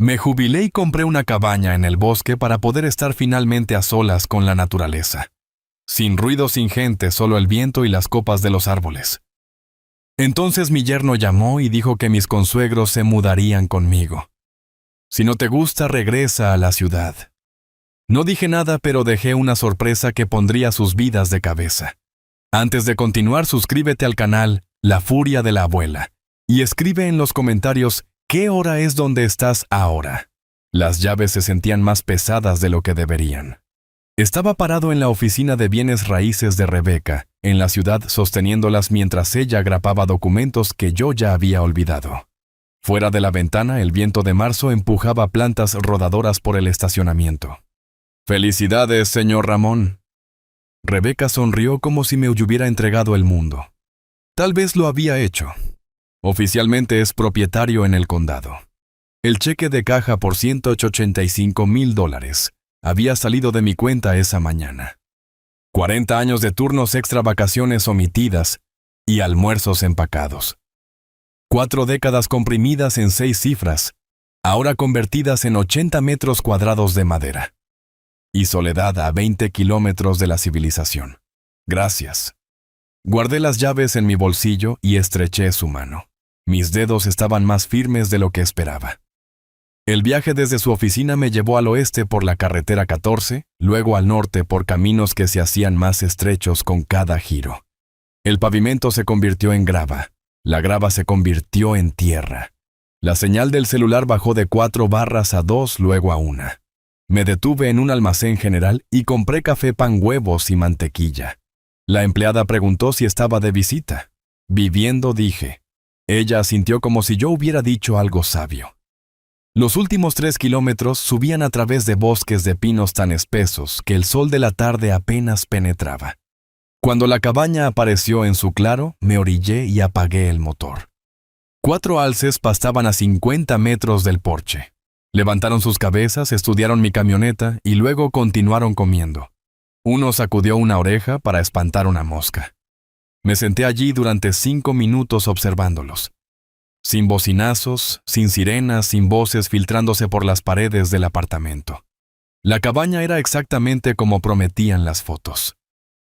Me jubilé y compré una cabaña en el bosque para poder estar finalmente a solas con la naturaleza. Sin ruido, sin gente, solo el viento y las copas de los árboles. Entonces mi yerno llamó y dijo que mis consuegros se mudarían conmigo. Si no te gusta, regresa a la ciudad. No dije nada, pero dejé una sorpresa que pondría sus vidas de cabeza. Antes de continuar, suscríbete al canal La Furia de la Abuela y escribe en los comentarios ¿qué hora es donde estás ahora? Las llaves se sentían más pesadas de lo que deberían. Estaba parado en la oficina de bienes raíces de Rebeca, en la ciudad, sosteniéndolas mientras ella grapaba documentos que yo ya había olvidado. Fuera de la ventana, el viento de marzo empujaba plantas rodadoras por el estacionamiento. «¡Felicidades, señor Ramón!». Rebeca sonrió como si me hubiera entregado el mundo. Tal vez lo había hecho. Oficialmente es propietario en el condado. El cheque de caja por $185,000 había salido de mi cuenta esa mañana. 40 años de turnos extra, vacaciones omitidas y almuerzos empacados. 4 décadas comprimidas en 6 cifras, ahora convertidas en 80 metros cuadrados de madera. Y soledad a 20 kilómetros de la civilización. Gracias. Guardé las llaves en mi bolsillo y estreché su mano. Mis dedos estaban más firmes de lo que esperaba. El viaje desde su oficina me llevó al oeste por la carretera 14, luego al norte por caminos que se hacían más estrechos con cada giro. El pavimento se convirtió en grava, la grava se convirtió en tierra. La señal del celular bajó de 4 barras a 2, luego a 1. Me detuve en un almacén general y compré café, pan, huevos y mantequilla. La empleada preguntó si estaba de visita. Viviendo, dije. Ella asintió como si yo hubiera dicho algo sabio. Los últimos 3 kilómetros subían a través de bosques de pinos tan espesos que el sol de la tarde apenas penetraba. Cuando la cabaña apareció en su claro, me orillé y apagué el motor. 4 alces pastaban a 50 metros del porche. Levantaron sus cabezas, estudiaron mi camioneta y luego continuaron comiendo. Uno sacudió una oreja para espantar una mosca. Me senté allí durante 5 minutos observándolos. Sin bocinazos, sin sirenas, sin voces filtrándose por las paredes del apartamento. La cabaña era exactamente como prometían las fotos.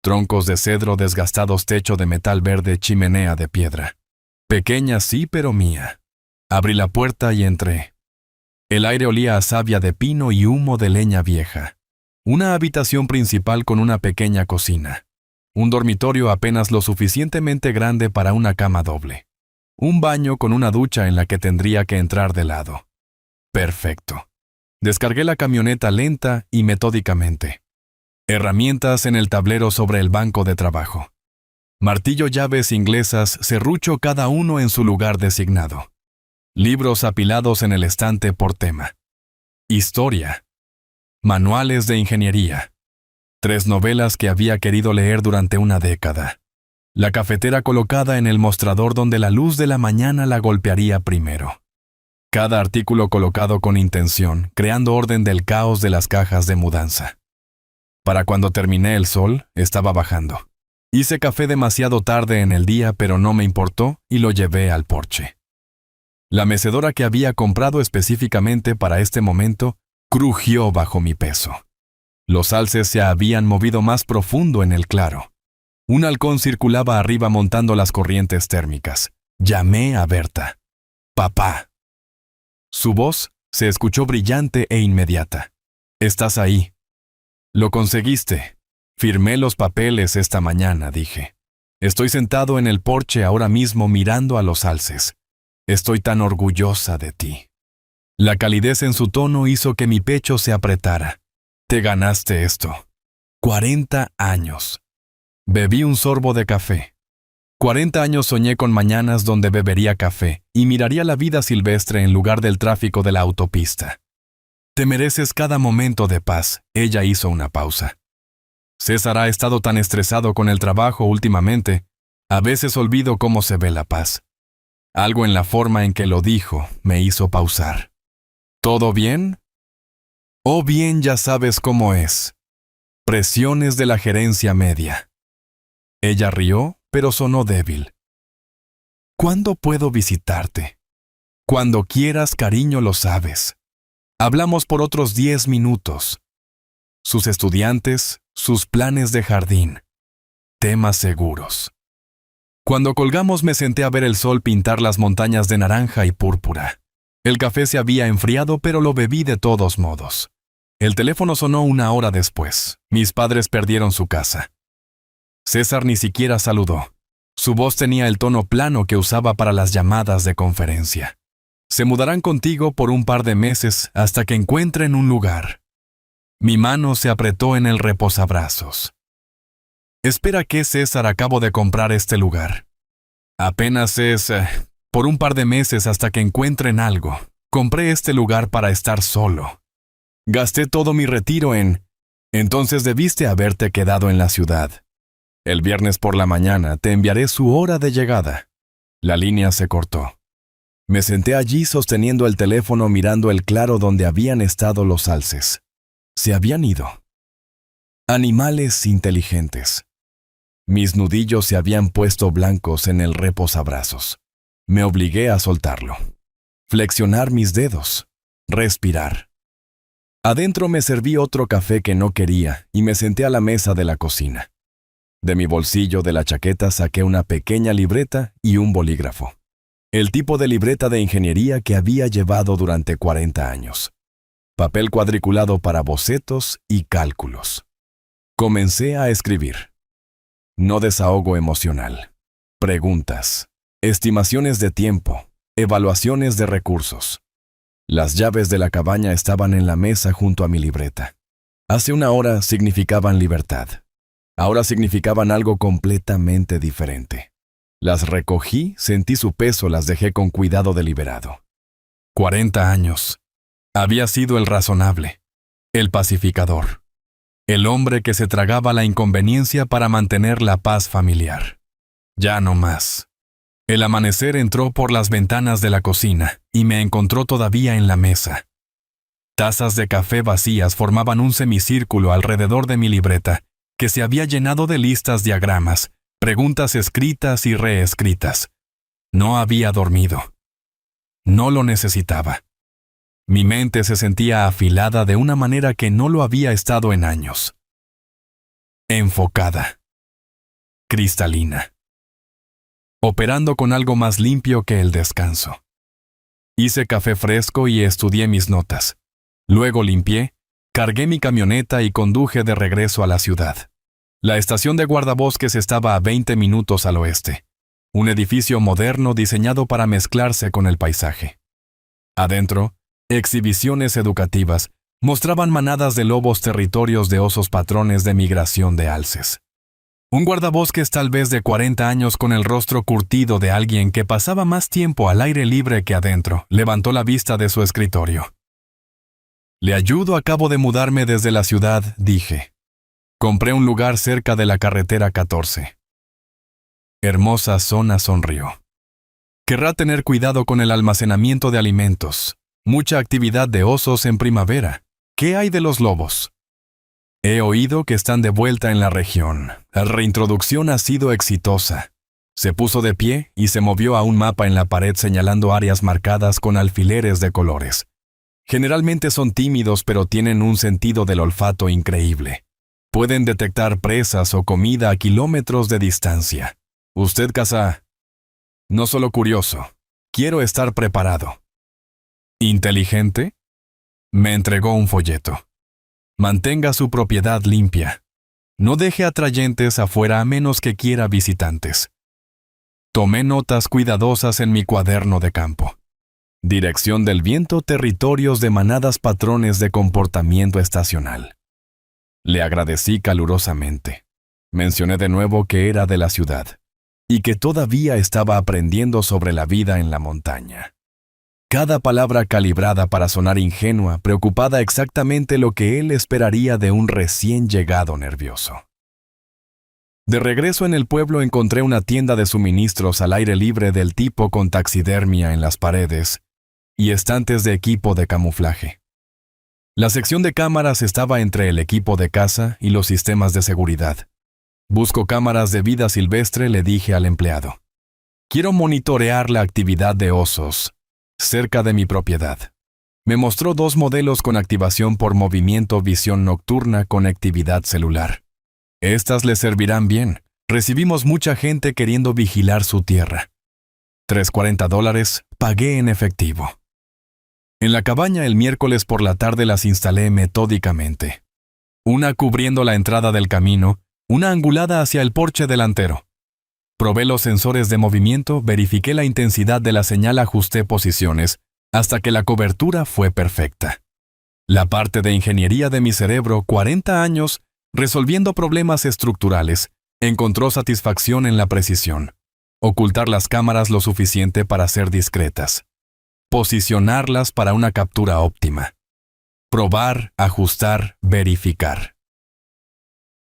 Troncos de cedro desgastados, techo de metal verde, chimenea de piedra. Pequeña sí, pero mía. Abrí la puerta y entré. El aire olía a savia de pino y humo de leña vieja. Una habitación principal con una pequeña cocina. Un dormitorio apenas lo suficientemente grande para una cama doble. Un baño con una ducha en la que tendría que entrar de lado. Perfecto. Descargué la camioneta lenta y metódicamente. Herramientas en el tablero sobre el banco de trabajo. Martillo, llaves inglesas, serrucho, cada uno en su lugar designado. Libros apilados en el estante por tema. Historia. Manuales de ingeniería. 3 novelas que había querido leer durante una década. La cafetera colocada en el mostrador donde la luz de la mañana la golpearía primero. Cada artículo colocado con intención, creando orden del caos de las cajas de mudanza. Para cuando terminé, el sol estaba bajando. Hice café demasiado tarde en el día, pero no me importó y lo llevé al porche. La mecedora que había comprado específicamente para este momento crujió bajo mi peso. Los alces se habían movido más profundo en el claro. Un halcón circulaba arriba montando las corrientes térmicas. Llamé a Berta. «Papá». Su voz se escuchó brillante e inmediata. «Estás ahí». «Lo conseguiste». «Firmé los papeles esta mañana», dije. «Estoy sentado en el porche ahora mismo mirando a los alces. Estoy tan orgullosa de ti». La calidez en su tono hizo que mi pecho se apretara. «Te ganaste esto». 40 años. Bebí un sorbo de café. 40 años soñé con mañanas donde bebería café y miraría la vida silvestre en lugar del tráfico de la autopista. «Te mereces cada momento de paz», ella hizo una pausa. «César ha estado tan estresado con el trabajo últimamente, a veces olvido cómo se ve la paz». Algo en la forma en que lo dijo me hizo pausar. «¿Todo bien?» «Oh, bien, ya sabes cómo es. Presiones de la gerencia media». Ella rió, pero sonó débil. «¿Cuándo puedo visitarte?» «Cuando quieras, cariño, lo sabes». Hablamos por otros 10 minutos. Sus estudiantes, sus planes de jardín. Temas seguros. Cuando colgamos me senté a ver el sol pintar las montañas de naranja y púrpura. El café se había enfriado, pero lo bebí de todos modos. El teléfono sonó 1 hora después. Mis padres perdieron su casa. César ni siquiera saludó. Su voz tenía el tono plano que usaba para las llamadas de conferencia. Se mudarán contigo por un par de meses hasta que encuentren un lugar. Mi mano se apretó en el reposabrazos. Espera que, César, acabo de comprar este lugar. Apenas es por un par de meses hasta que encuentren algo. Compré este lugar para estar solo. Gasté todo mi retiro en... Entonces debiste haberte quedado en la ciudad. El viernes por la mañana te enviaré su hora de llegada. La línea se cortó. Me senté allí sosteniendo el teléfono mirando el claro donde habían estado los alces. Se habían ido. Animales inteligentes. Mis nudillos se habían puesto blancos en el reposabrazos. Me obligué a soltarlo. Flexionar mis dedos. Respirar. Adentro me serví otro café que no quería y me senté a la mesa de la cocina. De mi bolsillo de la chaqueta saqué una pequeña libreta y un bolígrafo. El tipo de libreta de ingeniería que había llevado durante 40 años. Papel cuadriculado para bocetos y cálculos. Comencé a escribir. No desahogo emocional. Preguntas. Estimaciones de tiempo. Evaluaciones de recursos. Las llaves de la cabaña estaban en la mesa junto a mi libreta. Hace 1 hora significaban libertad. Ahora significaban algo completamente diferente. Las recogí, sentí su peso, las dejé con cuidado deliberado. 40 años. Había sido el razonable, el pacificador, el hombre que se tragaba la inconveniencia para mantener la paz familiar. Ya no más. El amanecer entró por las ventanas de la cocina y me encontró todavía en la mesa. Tazas de café vacías formaban un semicírculo alrededor de mi libreta, que se había llenado de listas, diagramas, preguntas escritas y reescritas. No había dormido. No lo necesitaba. Mi mente se sentía afilada de una manera que no lo había estado en años. Enfocada. Cristalina. Operando con algo más limpio que el descanso. Hice café fresco y estudié mis notas. Luego limpié, cargué mi camioneta y conduje de regreso a la ciudad. La estación de guardabosques estaba a 20 minutos al oeste. Un edificio moderno diseñado para mezclarse con el paisaje. Adentro, exhibiciones educativas mostraban manadas de lobos territorios de osos patrones de migración de alces. Un guardabosques tal vez de 40 años con el rostro curtido de alguien que pasaba más tiempo al aire libre que adentro, levantó la vista de su escritorio. «Le ayudo, acabo de mudarme desde la ciudad», dije. Compré un lugar cerca de la carretera 14. Hermosa zona, sonrió. Querrá tener cuidado con el almacenamiento de alimentos. Mucha actividad de osos en primavera. ¿Qué hay de los lobos? He oído que están de vuelta en la región. La reintroducción ha sido exitosa. Se puso de pie y se movió a un mapa en la pared señalando áreas marcadas con alfileres de colores. Generalmente son tímidos, pero tienen un sentido del olfato increíble. Pueden detectar presas o comida a kilómetros de distancia. Usted caza. No solo curioso. Quiero estar preparado. ¿Inteligente? Me entregó un folleto. Mantenga su propiedad limpia. No deje atrayentes afuera a menos que quiera visitantes. Tomé notas cuidadosas en mi cuaderno de campo. Dirección del viento, territorios de manadas, patrones de comportamiento estacional. Le agradecí calurosamente. Mencioné de nuevo que era de la ciudad y que todavía estaba aprendiendo sobre la vida en la montaña. Cada palabra calibrada para sonar ingenua, preocupada exactamente lo que él esperaría de un recién llegado nervioso. De regreso en el pueblo encontré una tienda de suministros al aire libre del tipo con taxidermia en las paredes y estantes de equipo de camuflaje. La sección de cámaras estaba entre el equipo de caza y los sistemas de seguridad. Busco cámaras de vida silvestre, le dije al empleado. Quiero monitorear la actividad de osos cerca de mi propiedad. Me mostró 2 modelos con activación por movimiento, visión nocturna, conectividad celular. Estas le servirán bien. Recibimos mucha gente queriendo vigilar su tierra. $340 pagué en efectivo. En la cabaña el miércoles por la tarde las instalé metódicamente. Una cubriendo la entrada del camino, una angulada hacia el porche delantero. Probé los sensores de movimiento, verifiqué la intensidad de la señal, ajusté posiciones, hasta que la cobertura fue perfecta. La parte de ingeniería de mi cerebro, 40 años, resolviendo problemas estructurales, encontró satisfacción en la precisión. Ocultar las cámaras lo suficiente para ser discretas. Posicionarlas para una captura óptima. Probar, ajustar, verificar.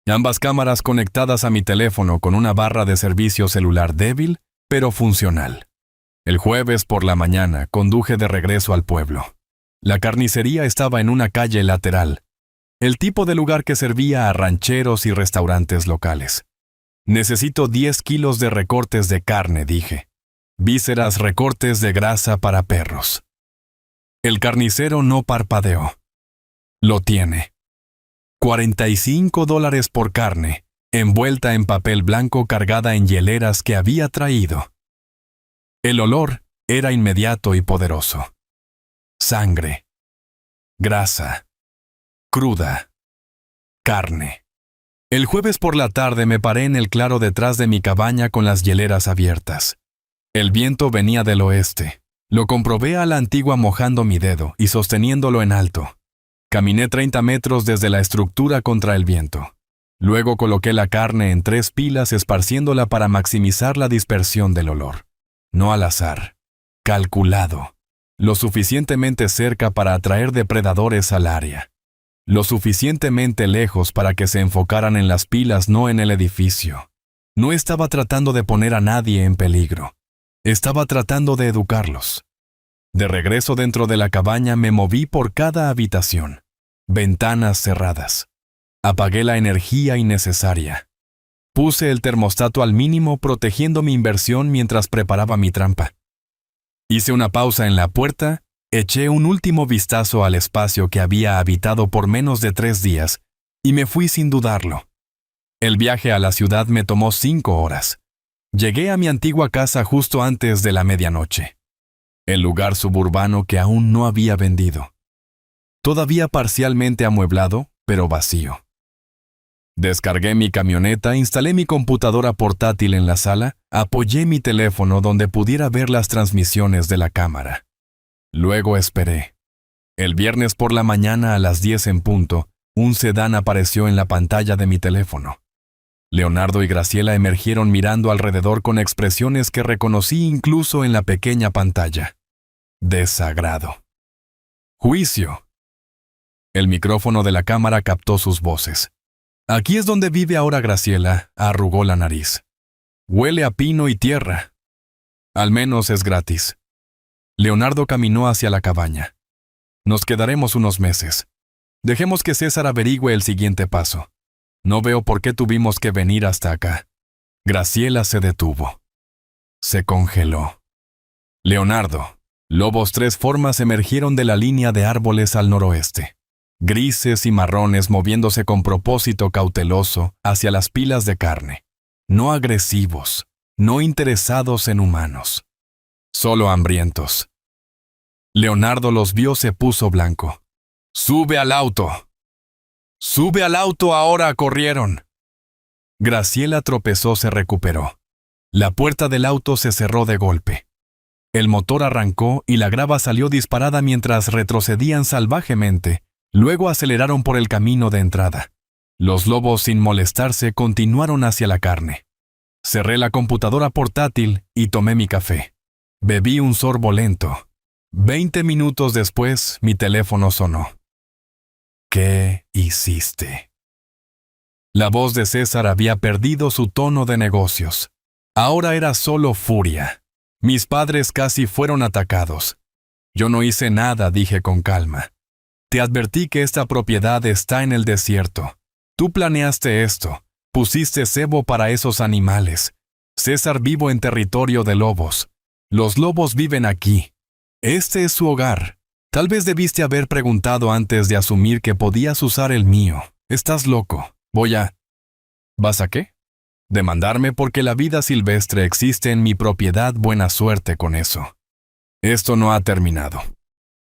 Ambas cámaras conectadas a mi teléfono con una barra de servicio celular débil, pero funcional. El jueves por la mañana conduje de regreso al pueblo. La carnicería estaba en una calle lateral, el tipo de lugar que servía a rancheros y restaurantes locales. Necesito 10 kilos de recortes de carne, dije. Vísceras, recortes de grasa para perros. El carnicero no parpadeó. Lo tiene. $45 por carne, envuelta en papel blanco, cargada en hieleras que había traído. El olor era inmediato y poderoso. Sangre. Grasa. Cruda. Carne. El jueves por la tarde me paré en el claro detrás de mi cabaña con las hieleras abiertas. El viento venía del oeste. Lo comprobé a la antigua mojando mi dedo y sosteniéndolo en alto. Caminé 30 metros desde la estructura contra el viento. Luego coloqué la carne en 3 pilas esparciéndola para maximizar la dispersión del olor. No al azar. Calculado. Lo suficientemente cerca para atraer depredadores al área. Lo suficientemente lejos para que se enfocaran en las pilas, no en el edificio. No estaba tratando de poner a nadie en peligro. Estaba tratando de educarlos. De regreso dentro de la cabaña me moví por cada habitación. Ventanas cerradas. Apagué la energía innecesaria. Puse el termostato al mínimo protegiendo mi inversión mientras preparaba mi trampa. Hice una pausa en la puerta, eché un último vistazo al espacio que había habitado por menos de 3 días y me fui sin dudarlo. El viaje a la ciudad me tomó 5 horas. Llegué a mi antigua casa justo antes de la medianoche. El lugar suburbano que aún no había vendido. Todavía parcialmente amueblado, pero vacío. Descargué mi camioneta, instalé mi computadora portátil en la sala, apoyé mi teléfono donde pudiera ver las transmisiones de la cámara. Luego esperé. El viernes por la mañana a las 10 en punto, un sedán apareció en la pantalla de mi teléfono. Leonardo y Graciela emergieron mirando alrededor con expresiones que reconocí incluso en la pequeña pantalla. Desagrado. Juicio. El micrófono de la cámara captó sus voces. Aquí es donde vive ahora Graciela, arrugó la nariz. Huele a pino y tierra. Al menos es gratis. Leonardo caminó hacia la cabaña. Nos quedaremos unos meses. Dejemos que César averigüe el siguiente paso. No veo por qué tuvimos que venir hasta acá. Graciela se detuvo. Se congeló. Leonardo. Lobos 3 formas emergieron de la línea de árboles al noroeste. Grises y marrones moviéndose con propósito cauteloso hacia las pilas de carne. No agresivos, no interesados en humanos. Solo hambrientos. Leonardo los vio, se puso blanco. ¡Sube al auto! ¡Sube al auto ahora! ¡Corrieron! Graciela tropezó, se recuperó. La puerta del auto se cerró de golpe. El motor arrancó y la grava salió disparada mientras retrocedían salvajemente. Luego aceleraron por el camino de entrada. Los lobos, sin molestarse, continuaron hacia la carne. Cerré la computadora portátil y tomé mi café. Bebí un sorbo lento. 20 minutos después, mi teléfono sonó. ¿Qué hiciste? La voz de César había perdido su tono de negocios. Ahora era solo furia. Mis padres casi fueron atacados. Yo no hice nada, dije con calma. Te advertí que esta propiedad está en el desierto. Tú planeaste esto. Pusiste cebo para esos animales. César vivo en territorio de lobos. Los lobos viven aquí. Este es su hogar. Tal vez debiste haber preguntado antes de asumir que podías usar el mío. Estás loco. ¿Vas a qué? Demandarme porque la vida silvestre existe en mi propiedad. Buena suerte con eso. Esto no ha terminado.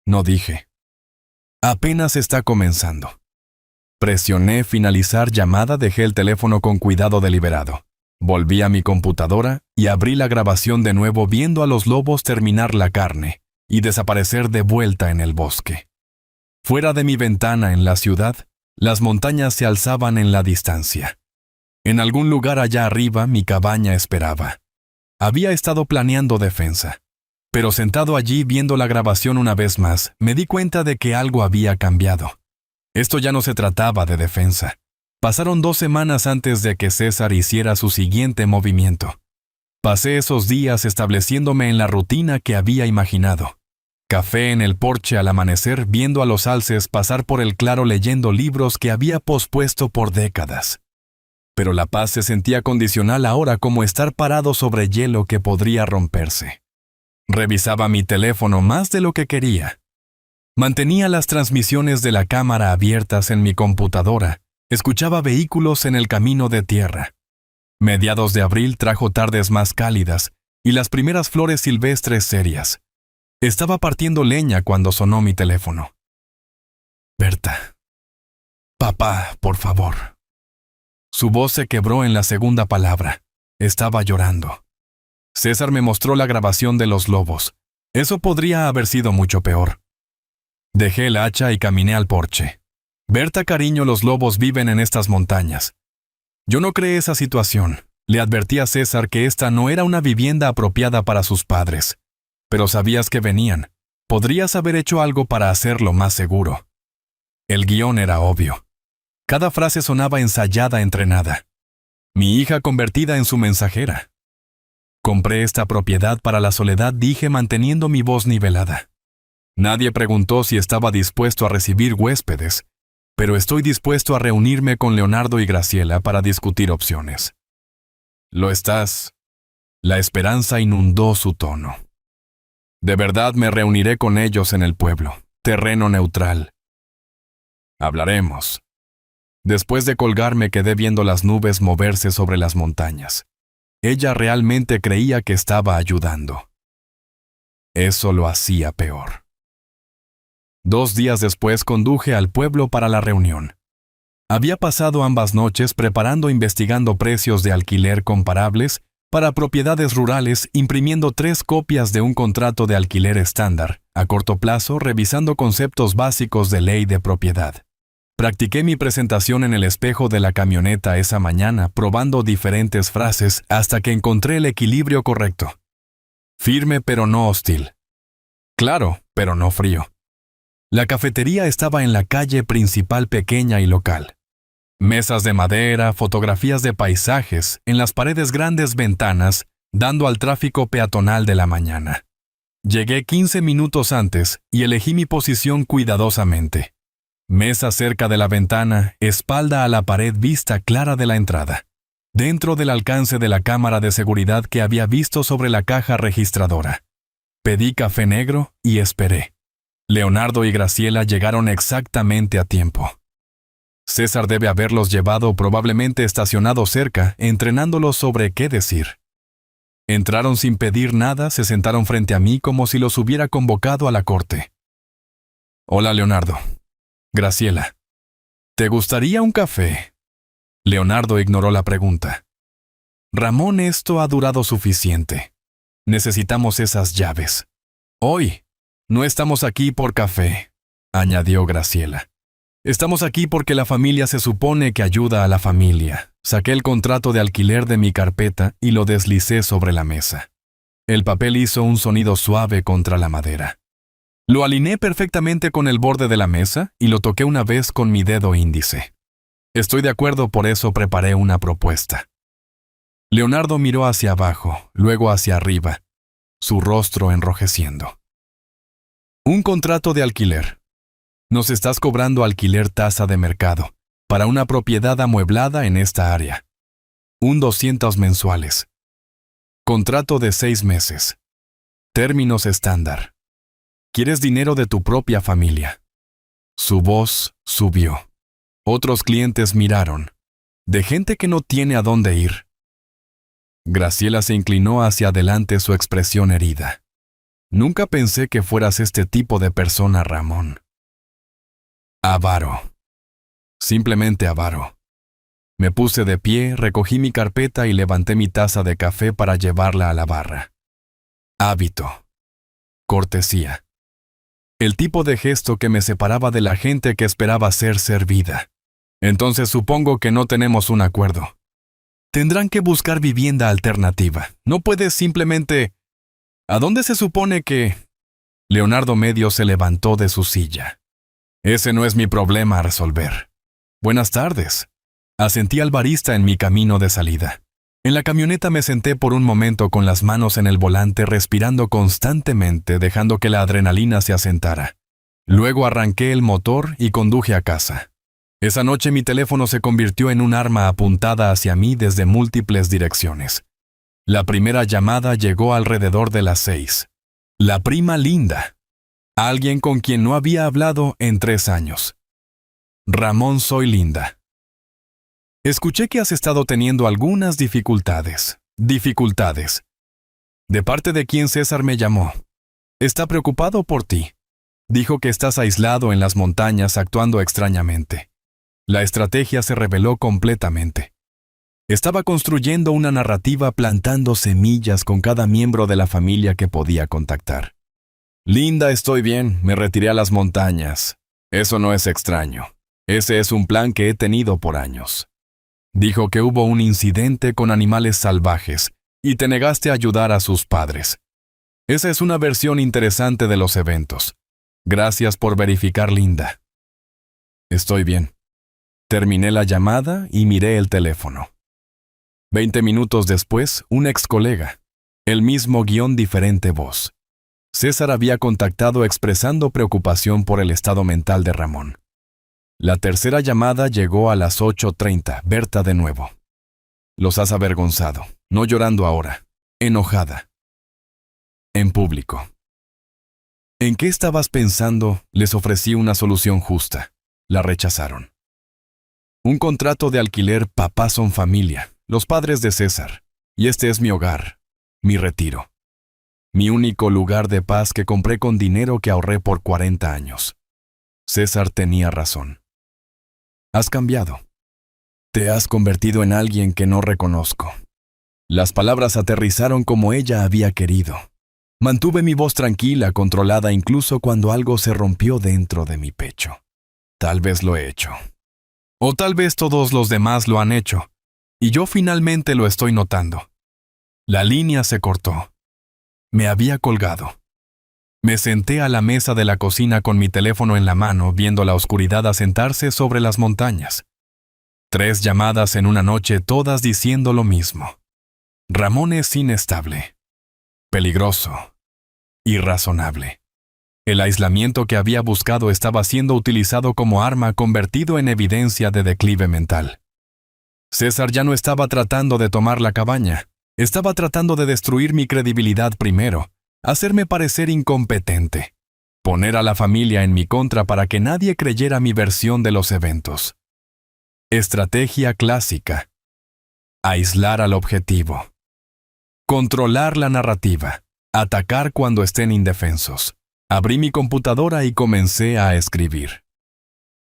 No dije. Apenas está comenzando. Presioné finalizar llamada, dejé el teléfono con cuidado deliberado. Volví a mi computadora y abrí la grabación de nuevo, viendo a los lobos terminar la carne y desaparecer de vuelta en el bosque. Fuera de mi ventana en la ciudad, las montañas se alzaban en la distancia. En algún lugar allá arriba mi cabaña esperaba. Había estado planeando defensa, pero sentado allí viendo la grabación una vez más, me di cuenta de que algo había cambiado. Esto ya no se trataba de defensa. Pasaron 2 semanas antes de que César hiciera su siguiente movimiento. Pasé esos días estableciéndome en la rutina que había imaginado. Café en el porche al amanecer, viendo a los alces pasar por el claro, leyendo libros que había pospuesto por décadas. Pero la paz se sentía condicional ahora, como estar parado sobre hielo que podría romperse. Revisaba mi teléfono más de lo que quería. Mantenía las transmisiones de la cámara abiertas en mi computadora. Escuchaba vehículos en el camino de tierra. Mediados de abril trajo tardes más cálidas y las primeras flores silvestres serias. Estaba partiendo leña cuando sonó mi teléfono. Berta. Papá, por favor. Su voz se quebró en la segunda palabra. Estaba llorando. César me mostró la grabación de los lobos. Eso podría haber sido mucho peor. Dejé el hacha y caminé al porche. Berta, cariño, los lobos viven en estas montañas. Yo no creé esa situación. Le advertí a César que esta no era una vivienda apropiada para sus padres. Pero sabías que venían. Podrías haber hecho algo para hacerlo más seguro. El guión era obvio. Cada frase sonaba ensayada, entrenada. Mi hija convertida en su mensajera. Compré esta propiedad para la soledad, dije, manteniendo mi voz nivelada. Nadie preguntó si estaba dispuesto a recibir huéspedes, pero estoy dispuesto a reunirme con Leonardo y Graciela para discutir opciones. ¿Lo estás? La esperanza inundó su tono. De verdad me reuniré con ellos en el pueblo, terreno neutral. Hablaremos. Después de colgar me quedé viendo las nubes moverse sobre las montañas. Ella realmente creía que estaba ayudando. Eso lo hacía peor. 2 días después conduje al pueblo para la reunión. Había pasado ambas noches preparando, investigando precios de alquiler comparables para propiedades rurales, imprimiendo 3 copias de un contrato de alquiler estándar, a corto plazo, revisando conceptos básicos de ley de propiedad. Practiqué mi presentación en el espejo de la camioneta esa mañana, probando diferentes frases hasta que encontré el equilibrio correcto. Firme pero no hostil. Claro, pero no frío. La cafetería estaba en la calle principal, pequeña y local. Mesas de madera, fotografías de paisajes, en las paredes grandes ventanas, dando al tráfico peatonal de la mañana. Llegué 15 minutos antes y elegí mi posición cuidadosamente. Mesa cerca de la ventana, espalda a la pared, vista clara de la entrada. Dentro del alcance de la cámara de seguridad que había visto sobre la caja registradora. Pedí café negro y esperé. Leonardo y Graciela llegaron exactamente a tiempo. César debe haberlos llevado, probablemente estacionado cerca, entrenándolos sobre qué decir. Entraron sin pedir nada, se sentaron frente a mí como si los hubiera convocado a la corte. Hola, Leonardo. Graciela. ¿Te gustaría un café? Leonardo ignoró la pregunta. Ramón, esto ha durado suficiente. Necesitamos esas llaves. Hoy. No estamos aquí por café, añadió Graciela. Estamos aquí porque la familia se supone que ayuda a la familia. Saqué el contrato de alquiler de mi carpeta y lo deslicé sobre la mesa. El papel hizo un sonido suave contra la madera. Lo alineé perfectamente con el borde de la mesa y lo toqué una vez con mi dedo índice. Estoy de acuerdo, por eso preparé una propuesta. Leonardo miró hacia abajo, luego hacia arriba, su rostro enrojeciendo. Un contrato de alquiler. Nos estás cobrando alquiler tasa de mercado para una propiedad amueblada en esta área. Un 200 mensuales. Contrato de 6 meses. Términos estándar. ¿Quieres dinero de tu propia familia? Su voz subió. Otros clientes miraron. De gente que no tiene a dónde ir. Graciela se inclinó hacia adelante, su expresión herida. Nunca pensé que fueras este tipo de persona, Ramón. Avaro. Simplemente avaro. Me puse de pie, recogí mi carpeta y levanté mi taza de café para llevarla a la barra. Hábito. Cortesía. El tipo de gesto que me separaba de la gente que esperaba ser servida. Entonces supongo que no tenemos un acuerdo. Tendrán que buscar vivienda alternativa. No puedes simplemente... ¿A dónde se supone que...? Leonardo Medio se levantó de su silla. Ese no es mi problema a resolver. Buenas tardes. Asentí al barista en mi camino de salida. En la camioneta me senté por un momento con las manos en el volante, respirando constantemente, dejando que la adrenalina se asentara. Luego arranqué el motor y conduje a casa. Esa noche mi teléfono se convirtió en un arma apuntada hacia mí desde múltiples direcciones. La primera llamada llegó alrededor de las 6. La prima Linda. Alguien con quien no había hablado en 3 años. Ramón, soy Linda. Escuché que has estado teniendo algunas dificultades. ¿De parte de quién César me llamó? Está preocupado por ti. Dijo que estás aislado en las montañas actuando extrañamente. La estrategia se reveló completamente. Estaba construyendo una narrativa, plantando semillas con cada miembro de la familia que podía contactar. Linda, estoy bien, me retiré a las montañas. Eso no es extraño. Ese es un plan que he tenido por años. Dijo que hubo un incidente con animales salvajes y te negaste a ayudar a sus padres. Esa es una versión interesante de los eventos. Gracias por verificar, Linda. Estoy bien. Terminé la llamada y miré el teléfono. 20 minutos después, un ex colega. El mismo guión, diferente voz. César había contactado expresando preocupación por el estado mental de Ramón. La tercera llamada llegó a las 8:30, Berta de nuevo. Los has avergonzado, no llorando ahora, enojada. En público. ¿En qué estabas pensando? Les ofrecí una solución justa. La rechazaron. Un contrato de alquiler, papá son familia, los padres de César. Y este es mi hogar, mi retiro. Mi único lugar de paz que compré con dinero que ahorré por 40 años. César tenía razón. Has cambiado. Te has convertido en alguien que no reconozco. Las palabras aterrizaron como ella había querido. Mantuve mi voz tranquila, controlada incluso cuando algo se rompió dentro de mi pecho. Tal vez lo he hecho. O tal vez todos los demás lo han hecho, y yo finalmente lo estoy notando. La línea se cortó. Me había colgado. Me senté a la mesa de la cocina con mi teléfono en la mano, viendo la oscuridad asentarse sobre las montañas. 3 llamadas en una noche, todas diciendo lo mismo. Ramón es inestable, peligroso, irrazonable. El aislamiento que había buscado estaba siendo utilizado como arma, convertido en evidencia de declive mental. César ya no estaba tratando de tomar la cabaña. Estaba tratando de destruir mi credibilidad primero, hacerme parecer incompetente, poner a la familia en mi contra para que nadie creyera mi versión de los eventos. Estrategia clásica. Aislar al objetivo. Controlar la narrativa. Atacar cuando estén indefensos. Abrí mi computadora y comencé a escribir.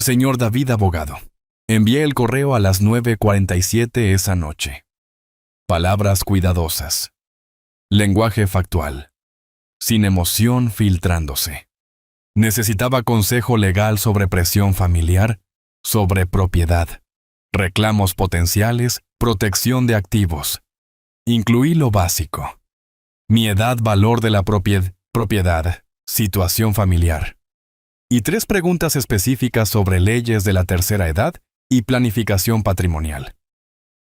Señor David, abogado. Envié el correo a las 9:47 esa noche. Palabras cuidadosas. Lenguaje factual. Sin emoción filtrándose. Necesitaba consejo legal sobre presión familiar, sobre propiedad, reclamos potenciales, protección de activos. Incluí lo básico. Mi edad, valor de la propiedad, situación familiar. Y 3 preguntas específicas sobre leyes de la tercera edad y planificación patrimonial.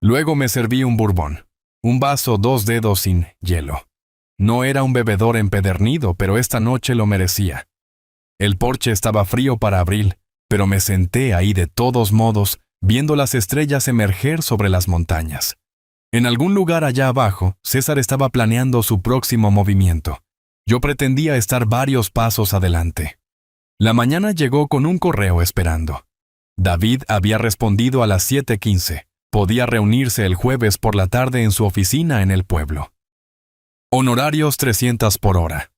Luego me serví un bourbon, un vaso 2 dedos sin hielo. No era un bebedor empedernido, pero esta noche lo merecía. El porche estaba frío para abril, pero me senté ahí de todos modos, viendo las estrellas emerger sobre las montañas. En algún lugar allá abajo, César estaba planeando su próximo movimiento. Yo pretendía estar varios pasos adelante. La mañana llegó con un correo esperando. David había respondido a las 7:15. Podía reunirse el jueves por la tarde en su oficina en el pueblo. Honorarios 300 por hora.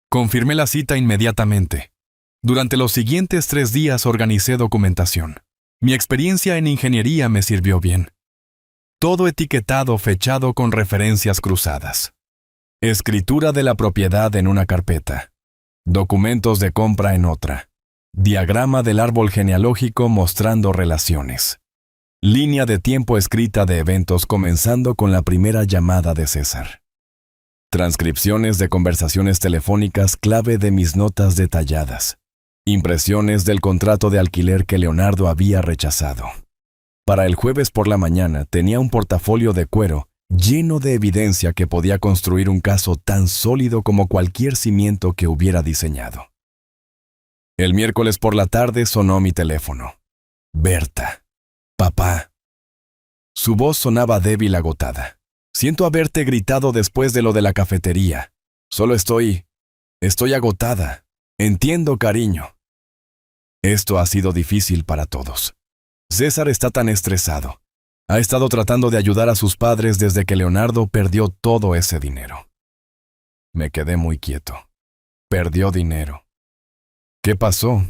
Confirmé la cita inmediatamente. Durante los siguientes 3 días organicé documentación. Mi experiencia en ingeniería me sirvió bien. Todo etiquetado, fechado con referencias cruzadas. Escritura de la propiedad en una carpeta. Documentos de compra en otra. Diagrama del árbol genealógico mostrando relaciones. Línea de tiempo escrita de eventos comenzando con la primera llamada de César. Transcripciones de conversaciones telefónicas clave de mis notas detalladas. Impresiones del contrato de alquiler que Leonardo había rechazado. Para el jueves por la mañana tenía un portafolio de cuero lleno de evidencia que podía construir un caso tan sólido como cualquier cimiento que hubiera diseñado. El miércoles por la tarde sonó mi teléfono. Berta. Papá. Su voz sonaba débil, agotada. Siento haberte gritado después de lo de la cafetería. Solo estoy agotada. Entiendo, cariño. Esto ha sido difícil para todos. César está tan estresado. Ha estado tratando de ayudar a sus padres desde que Leonardo perdió todo ese dinero. Me quedé muy quieto. Perdió dinero. ¿Qué pasó?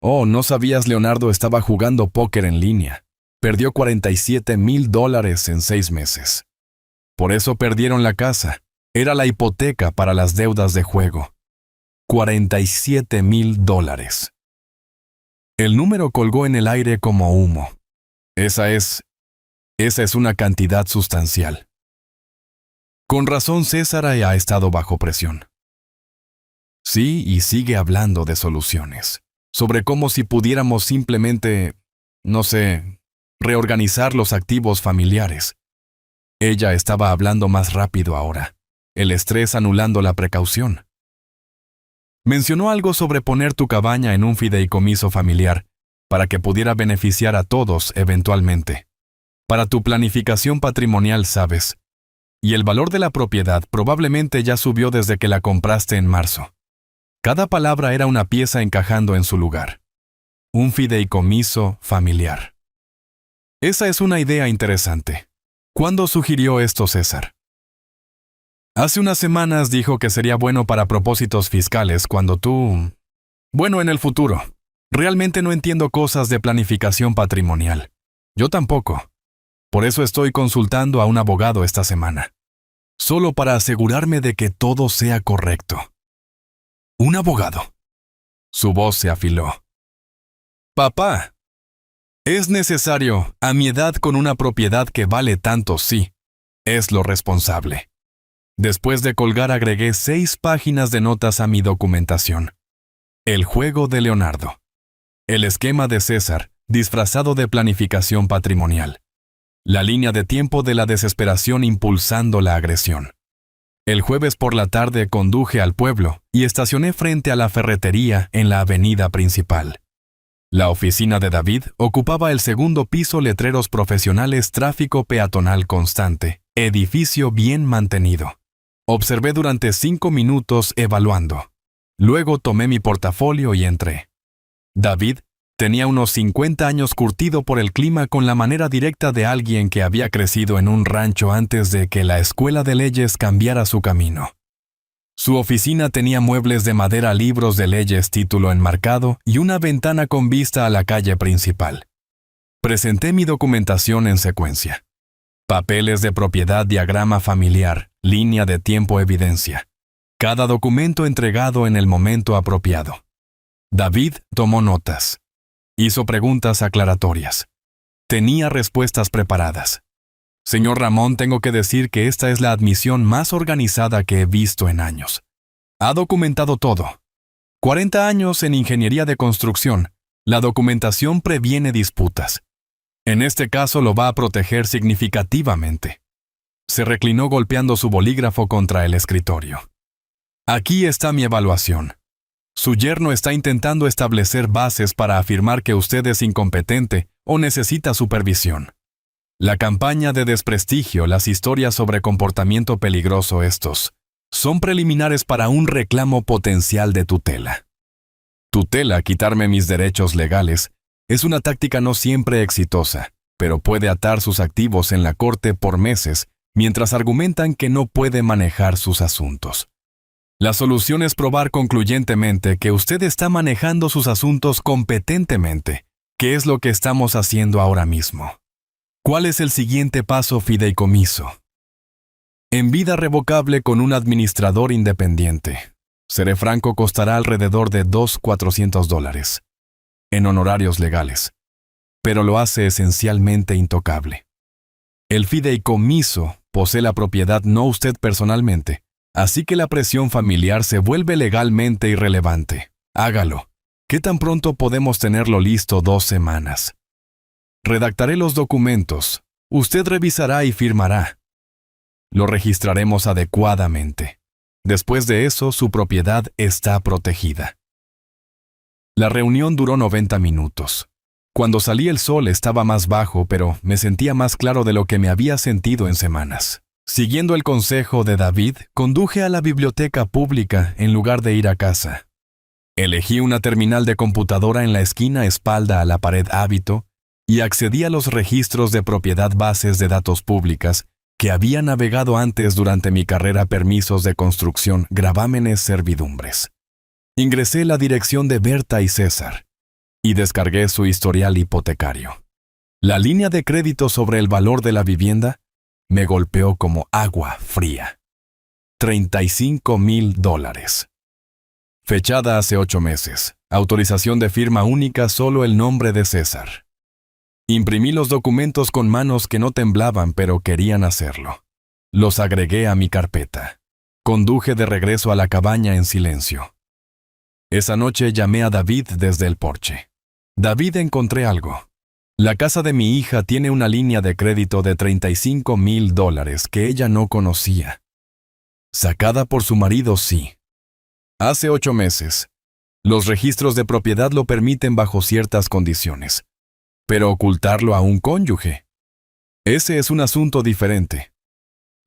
Oh, ¿no sabías? Leonardo estaba jugando póker en línea. Perdió $47,000 en 6 meses. Por eso perdieron la casa. Era la hipoteca para las deudas de juego. $47,000. El número colgó en el aire como humo. Esa es una cantidad sustancial. Con razón César ha estado bajo presión. Sí, y sigue hablando de soluciones. Sobre cómo si pudiéramos simplemente, reorganizar los activos familiares. Ella estaba hablando más rápido ahora, el estrés anulando la precaución. Mencionó algo sobre poner tu cabaña en un fideicomiso familiar para que pudiera beneficiar a todos eventualmente. Para tu planificación patrimonial, ¿sabes? Y el valor de la propiedad probablemente ya subió desde que la compraste en marzo. Cada palabra era una pieza encajando en su lugar. Un fideicomiso familiar. Esa es una idea interesante. ¿Cuándo sugirió esto César? Hace unas semanas dijo que sería bueno para propósitos fiscales cuando tú... Bueno, en el futuro. Realmente no entiendo cosas de planificación patrimonial. Yo tampoco. Por eso estoy consultando a un abogado esta semana. Solo para asegurarme de que todo sea correcto. ¿Un abogado? Su voz se afiló. Papá. Es necesario, a mi edad con una propiedad que vale tanto, sí. Es lo responsable. Después de colgar agregué 6 páginas de notas a mi documentación. El juego de Leonardo. El esquema de César, disfrazado de planificación patrimonial. La línea de tiempo de la desesperación impulsando la agresión. El jueves por la tarde conduje al pueblo y estacioné frente a la ferretería en la avenida principal. La oficina de David ocupaba el segundo piso, letreros profesionales, tráfico peatonal constante, edificio bien mantenido. Observé durante 5 minutos evaluando. Luego tomé mi portafolio y entré. David tenía unos 50 años, curtido por el clima, con la manera directa de alguien que había crecido en un rancho antes de que la escuela de leyes cambiara su camino. Su oficina tenía muebles de madera, libros de leyes, título enmarcado y una ventana con vista a la calle principal. Presenté mi documentación en secuencia. Papeles de propiedad, diagrama familiar, línea de tiempo, evidencia. Cada documento entregado en el momento apropiado. David tomó notas. Hizo preguntas aclaratorias. Tenía respuestas preparadas. Señor Ramón, tengo que decir que esta es la admisión más organizada que he visto en años. Ha documentado todo. 40 años en ingeniería de construcción. La documentación previene disputas. En este caso lo va a proteger significativamente. Se reclinó golpeando su bolígrafo contra el escritorio. Aquí está mi evaluación. Su yerno está intentando establecer bases para afirmar que usted es incompetente o necesita supervisión. La campaña de desprestigio, las historias sobre comportamiento peligroso, estos Son preliminares para un reclamo potencial de tutela. Tutela, quitarme mis derechos legales, es una táctica no siempre exitosa, pero puede atar sus activos en la corte por meses mientras argumentan que no puede manejar sus asuntos. La solución es probar concluyentemente que usted está manejando sus asuntos competentemente, que es lo que estamos haciendo ahora mismo. ¿Cuál es el siguiente paso fideicomiso? En vida revocable con un administrador independiente. Seré franco, costará alrededor de $2,400 en honorarios legales, pero lo hace esencialmente intocable. El fideicomiso posee la propiedad, no usted personalmente, así que la presión familiar se vuelve legalmente irrelevante. Hágalo. ¿Qué tan pronto podemos tenerlo listo? 2 semanas. Redactaré los documentos. Usted revisará y firmará. Lo registraremos adecuadamente. Después de eso, su propiedad está protegida. La reunión duró 90 minutos. Cuando salí el sol estaba más bajo, pero me sentía más claro de lo que me había sentido en semanas. Siguiendo el consejo de David, conduje a la biblioteca pública en lugar de ir a casa. Elegí una terminal de computadora en la esquina espalda a la pared hábito y accedí a los registros de propiedad, bases de datos públicas que había navegado antes durante mi carrera, permisos de construcción, gravámenes, servidumbres. Ingresé la dirección de Berta y César y descargué su historial hipotecario. La línea de crédito sobre el valor de la vivienda me golpeó como agua fría. $35,000. Fechada hace 8 meses. Autorización de firma única, solo el nombre de César. Imprimí los documentos con manos que no temblaban, pero querían hacerlo. Los agregué a mi carpeta. Conduje de regreso a la cabaña en silencio. Esa noche llamé a David desde el porche. David, encontré algo. La casa de mi hija tiene una línea de crédito de $35,000 que ella no conocía. Sacada por su marido, sí. Hace 8 meses. Los registros de propiedad lo permiten bajo ciertas condiciones. Pero ocultarlo a un cónyuge. Ese es un asunto diferente.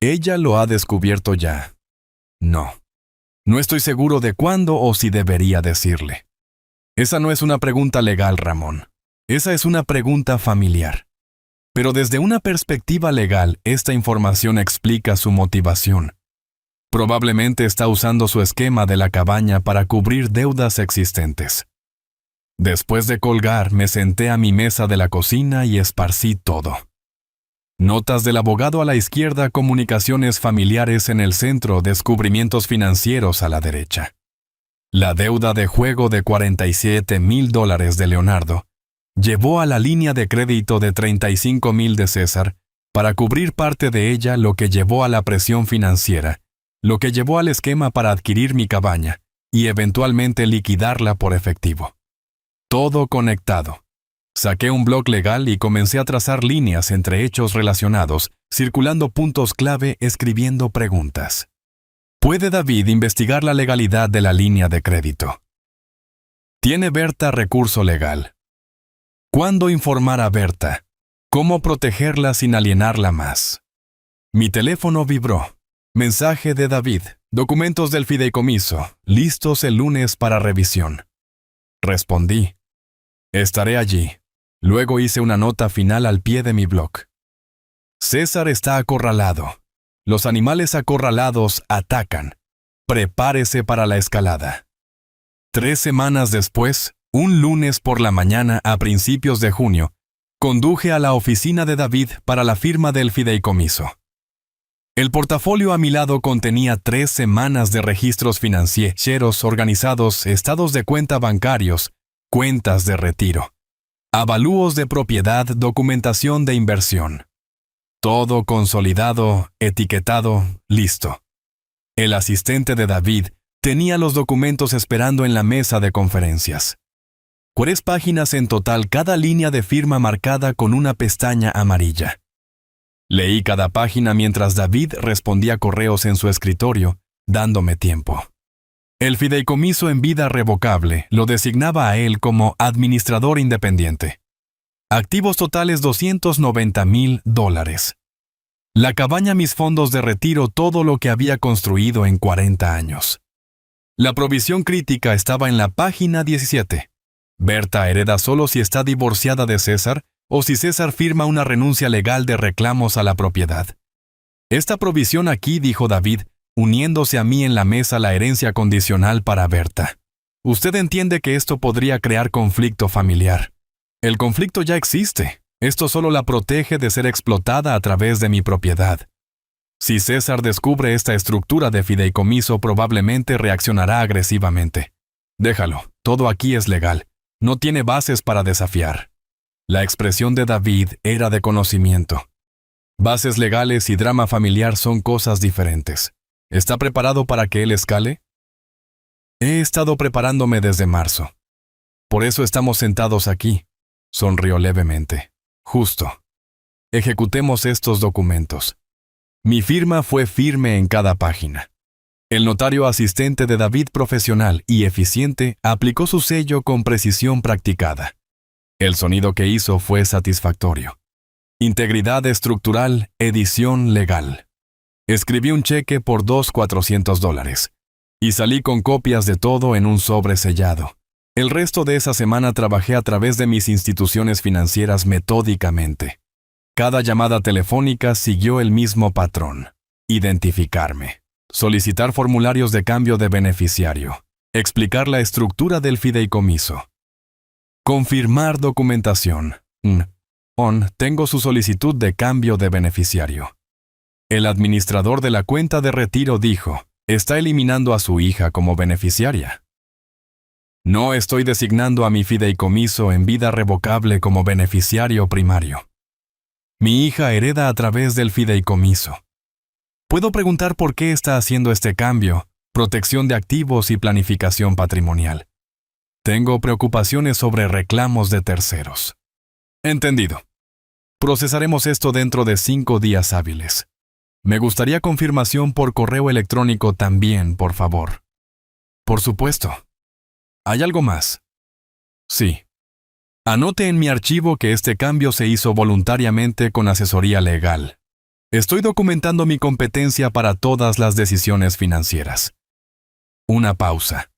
Ella lo ha descubierto ya. No. No estoy seguro de cuándo o si debería decirle. Esa no es una pregunta legal, Ramón. Esa es una pregunta familiar. Pero desde una perspectiva legal, esta información explica su motivación. Probablemente está usando su esquema de la cabaña para cubrir deudas existentes. Después de colgar, me senté a mi mesa de la cocina y esparcí todo. Notas del abogado a la izquierda, comunicaciones familiares en el centro, descubrimientos financieros a la derecha. La deuda de juego de $47,000 de Leonardo llevó a la línea de crédito de $35,000 de César para cubrir parte de ella, lo que llevó a la presión financiera, lo que llevó al esquema para adquirir mi cabaña y eventualmente liquidarla por efectivo. Todo conectado. Saqué un blog legal y comencé a trazar líneas entre hechos relacionados, circulando puntos clave, escribiendo preguntas. ¿Puede David investigar la legalidad de la línea de crédito? ¿Tiene Berta recurso legal? ¿Cuándo informar a Berta? ¿Cómo protegerla sin alienarla más? Mi teléfono vibró. Mensaje de David. Documentos del fideicomiso, listos el lunes para revisión. Respondí. Estaré allí. Luego hice una nota final al pie de mi blog. César está acorralado. Los animales acorralados atacan. Prepárese para la escalada. 3 semanas después, un lunes por la mañana a principios de junio, conduje a la oficina de David para la firma del fideicomiso. El portafolio a mi lado contenía 3 semanas de registros financieros organizados, estados de cuenta bancarios, cuentas de retiro, avalúos de propiedad, documentación de inversión. Todo consolidado, etiquetado, listo. El asistente de David tenía los documentos esperando en la mesa de conferencias. 3 páginas en total, cada línea de firma marcada con una pestaña amarilla. Leí cada página mientras David respondía correos en su escritorio, dándome tiempo. El fideicomiso en vida revocable lo designaba a él como administrador independiente. Activos totales $290,000. La cabaña, mis fondos de retiro, todo lo que había construido en 40 años. La provisión crítica estaba en la página 17. Berta hereda solo si está divorciada de César o si César firma una renuncia legal de reclamos a la propiedad. Esta provisión aquí, dijo David, uniéndose a mí en la mesa la herencia condicional para Berta. Usted entiende que esto podría crear conflicto familiar. El conflicto ya existe. Esto solo la protege de ser explotada a través de mi propiedad. Si César descubre esta estructura de fideicomiso, probablemente reaccionará agresivamente. Déjalo, todo aquí es legal. No tiene bases para desafiar. La expresión de David era de conocimiento. Bases legales y drama familiar son cosas diferentes. ¿Está preparado para que él escale? He estado preparándome desde marzo. Por eso estamos sentados aquí. Sonrió levemente. Justo. Ejecutemos estos documentos. Mi firma fue firme en cada página. El notario asistente de David, profesional y eficiente, aplicó su sello con precisión practicada. El sonido que hizo fue satisfactorio. Integridad estructural, edición legal. Escribí un cheque por $400 y salí con copias de todo en un sobre sellado. El resto de esa semana trabajé a través de mis instituciones financieras metódicamente. Cada llamada telefónica siguió el mismo patrón. Identificarme. Solicitar formularios de cambio de beneficiario. Explicar la estructura del fideicomiso. Confirmar documentación. Tengo su solicitud de cambio de beneficiario. El administrador de la cuenta de retiro dijo, está eliminando a su hija como beneficiaria. No estoy designando a mi fideicomiso en vida revocable como beneficiario primario. Mi hija hereda a través del fideicomiso. Puedo preguntar por qué está haciendo este cambio, protección de activos y planificación patrimonial. Tengo preocupaciones sobre reclamos de terceros. Entendido. Procesaremos esto dentro de 5 días hábiles. Me gustaría confirmación por correo electrónico también, por favor. Por supuesto. ¿Hay algo más? Sí. Anote en mi archivo que este cambio se hizo voluntariamente con asesoría legal. Estoy documentando mi competencia para todas las decisiones financieras. Una pausa.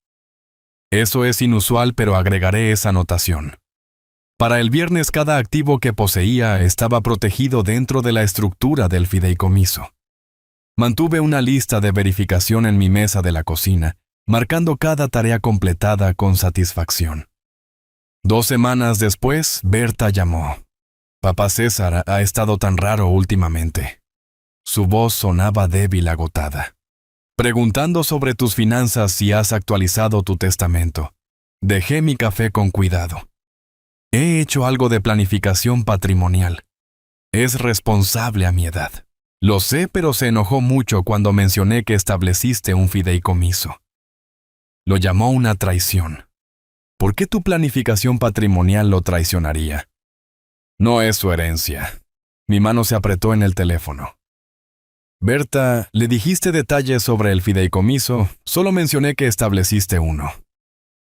Eso es inusual, pero agregaré esa anotación. Para el viernes, cada activo que poseía estaba protegido dentro de la estructura del fideicomiso. Mantuve una lista de verificación en mi mesa de la cocina, marcando cada tarea completada con satisfacción. 2 semanas después, Berta llamó. Papá César ha estado tan raro últimamente. Su voz sonaba débil, agotada. Preguntando sobre tus finanzas si has actualizado tu testamento. Dejé mi café con cuidado. He hecho algo de planificación patrimonial. Es responsable a mi edad. Lo sé, pero se enojó mucho cuando mencioné que estableciste un fideicomiso. Lo llamó una traición. ¿Por qué tu planificación patrimonial lo traicionaría? No es su herencia. Mi mano se apretó en el teléfono. Berta, le dijiste detalles sobre el fideicomiso, solo mencioné que estableciste uno.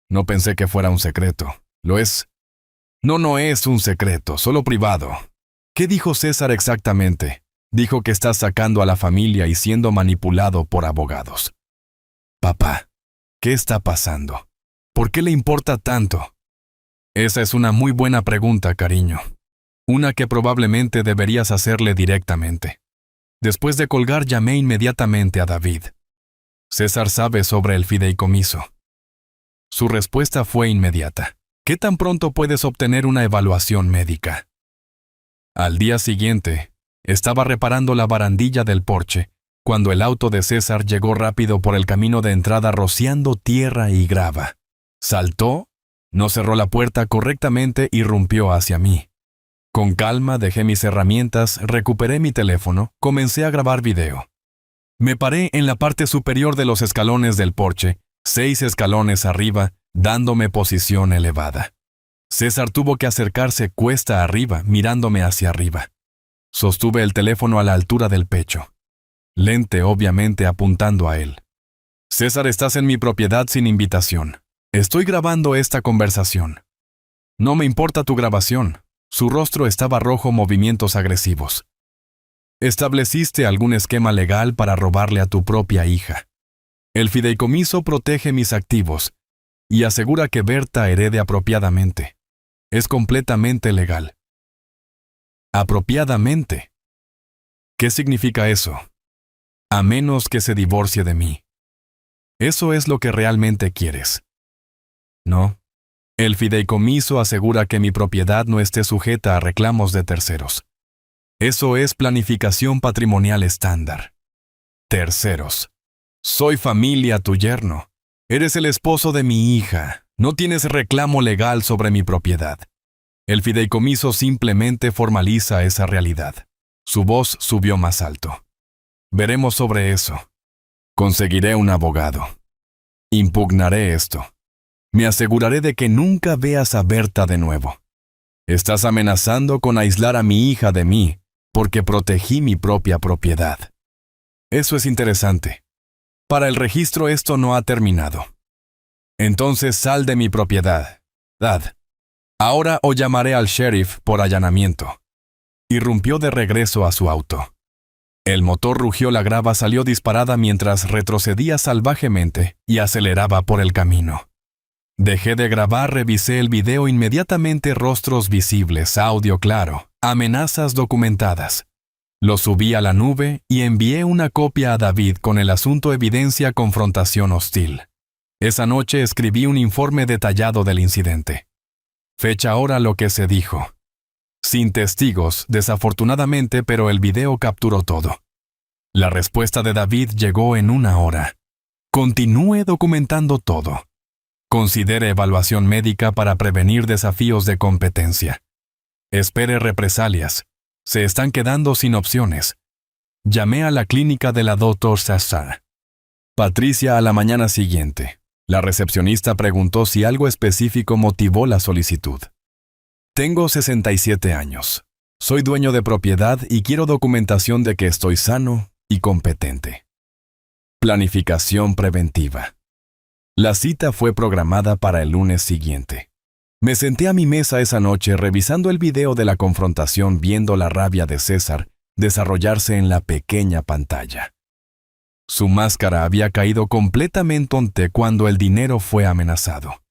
No pensé que fuera un secreto. ¿Lo es? No es un secreto, solo privado. ¿Qué dijo César exactamente? Dijo que estás sacando a la familia y siendo manipulado por abogados. Papá, ¿qué está pasando? ¿Por qué le importa tanto? Esa es una muy buena pregunta, cariño. Una que probablemente deberías hacerle directamente. Después de colgar, llamé inmediatamente a David. César sabe sobre el fideicomiso. Su respuesta fue inmediata. ¿Qué tan pronto puedes obtener una evaluación médica? Al día siguiente, estaba reparando la barandilla del porche, cuando el auto de César llegó rápido por el camino de entrada rociando tierra y grava. Saltó, no cerró la puerta correctamente y irrumpió hacia mí. Con calma dejé mis herramientas, recuperé mi teléfono, comencé a grabar video. Me paré en la parte superior de los escalones del porche, 6 escalones arriba, dándome posición elevada. César tuvo que acercarse cuesta arriba, mirándome hacia arriba. Sostuve el teléfono a la altura del pecho. Lente, obviamente, apuntando a él. César, estás en mi propiedad sin invitación. Estoy grabando esta conversación. No me importa tu grabación. Su rostro estaba rojo, movimientos agresivos. Estableciste algún esquema legal para robarle a tu propia hija. El fideicomiso protege mis activos y asegura que Berta herede apropiadamente. Es completamente legal. Apropiadamente. ¿Qué significa eso? A menos que se divorcie de mí. ¿Eso es lo que realmente quieres? No. El fideicomiso asegura que mi propiedad no esté sujeta a reclamos de terceros. Eso es planificación patrimonial estándar. Terceros. Soy familia tu yerno. Eres el esposo de mi hija. No tienes reclamo legal sobre mi propiedad. El fideicomiso simplemente formaliza esa realidad. Su voz subió más alto. Veremos sobre eso. Conseguiré un abogado. Impugnaré esto. Me aseguraré de que nunca veas a Berta de nuevo. Estás amenazando con aislar a mi hija de mí, porque protegí mi propia propiedad. Eso es interesante. Para el registro esto no ha terminado. Entonces sal de mi propiedad. Dad. Ahora o llamaré al sheriff por allanamiento. Irrumpió de regreso a su auto. El motor rugió, la grava salió disparada mientras retrocedía salvajemente y aceleraba por el camino. Dejé de grabar, revisé el video inmediatamente, rostros visibles, audio claro, amenazas documentadas. Lo subí a la nube y envié una copia a David con el asunto evidencia confrontación hostil. Esa noche escribí un informe detallado del incidente. Fecha ahora lo que se dijo. Sin testigos, desafortunadamente, pero el video capturó todo. La respuesta de David llegó en 1 hora. Continúe documentando todo. Considere evaluación médica para prevenir desafíos de competencia. Espere represalias. Se están quedando sin opciones. Llamé a la clínica de la Dr. Sassar. Patricia a la mañana siguiente. La recepcionista preguntó si algo específico motivó la solicitud. Tengo 67 años. Soy dueño de propiedad y quiero documentación de que estoy sano y competente. Planificación preventiva. La cita fue programada para el lunes siguiente. Me senté a mi mesa esa noche revisando el video de la confrontación, viendo la rabia de César desarrollarse en la pequeña pantalla. Su máscara había caído completamente cuando el dinero fue amenazado.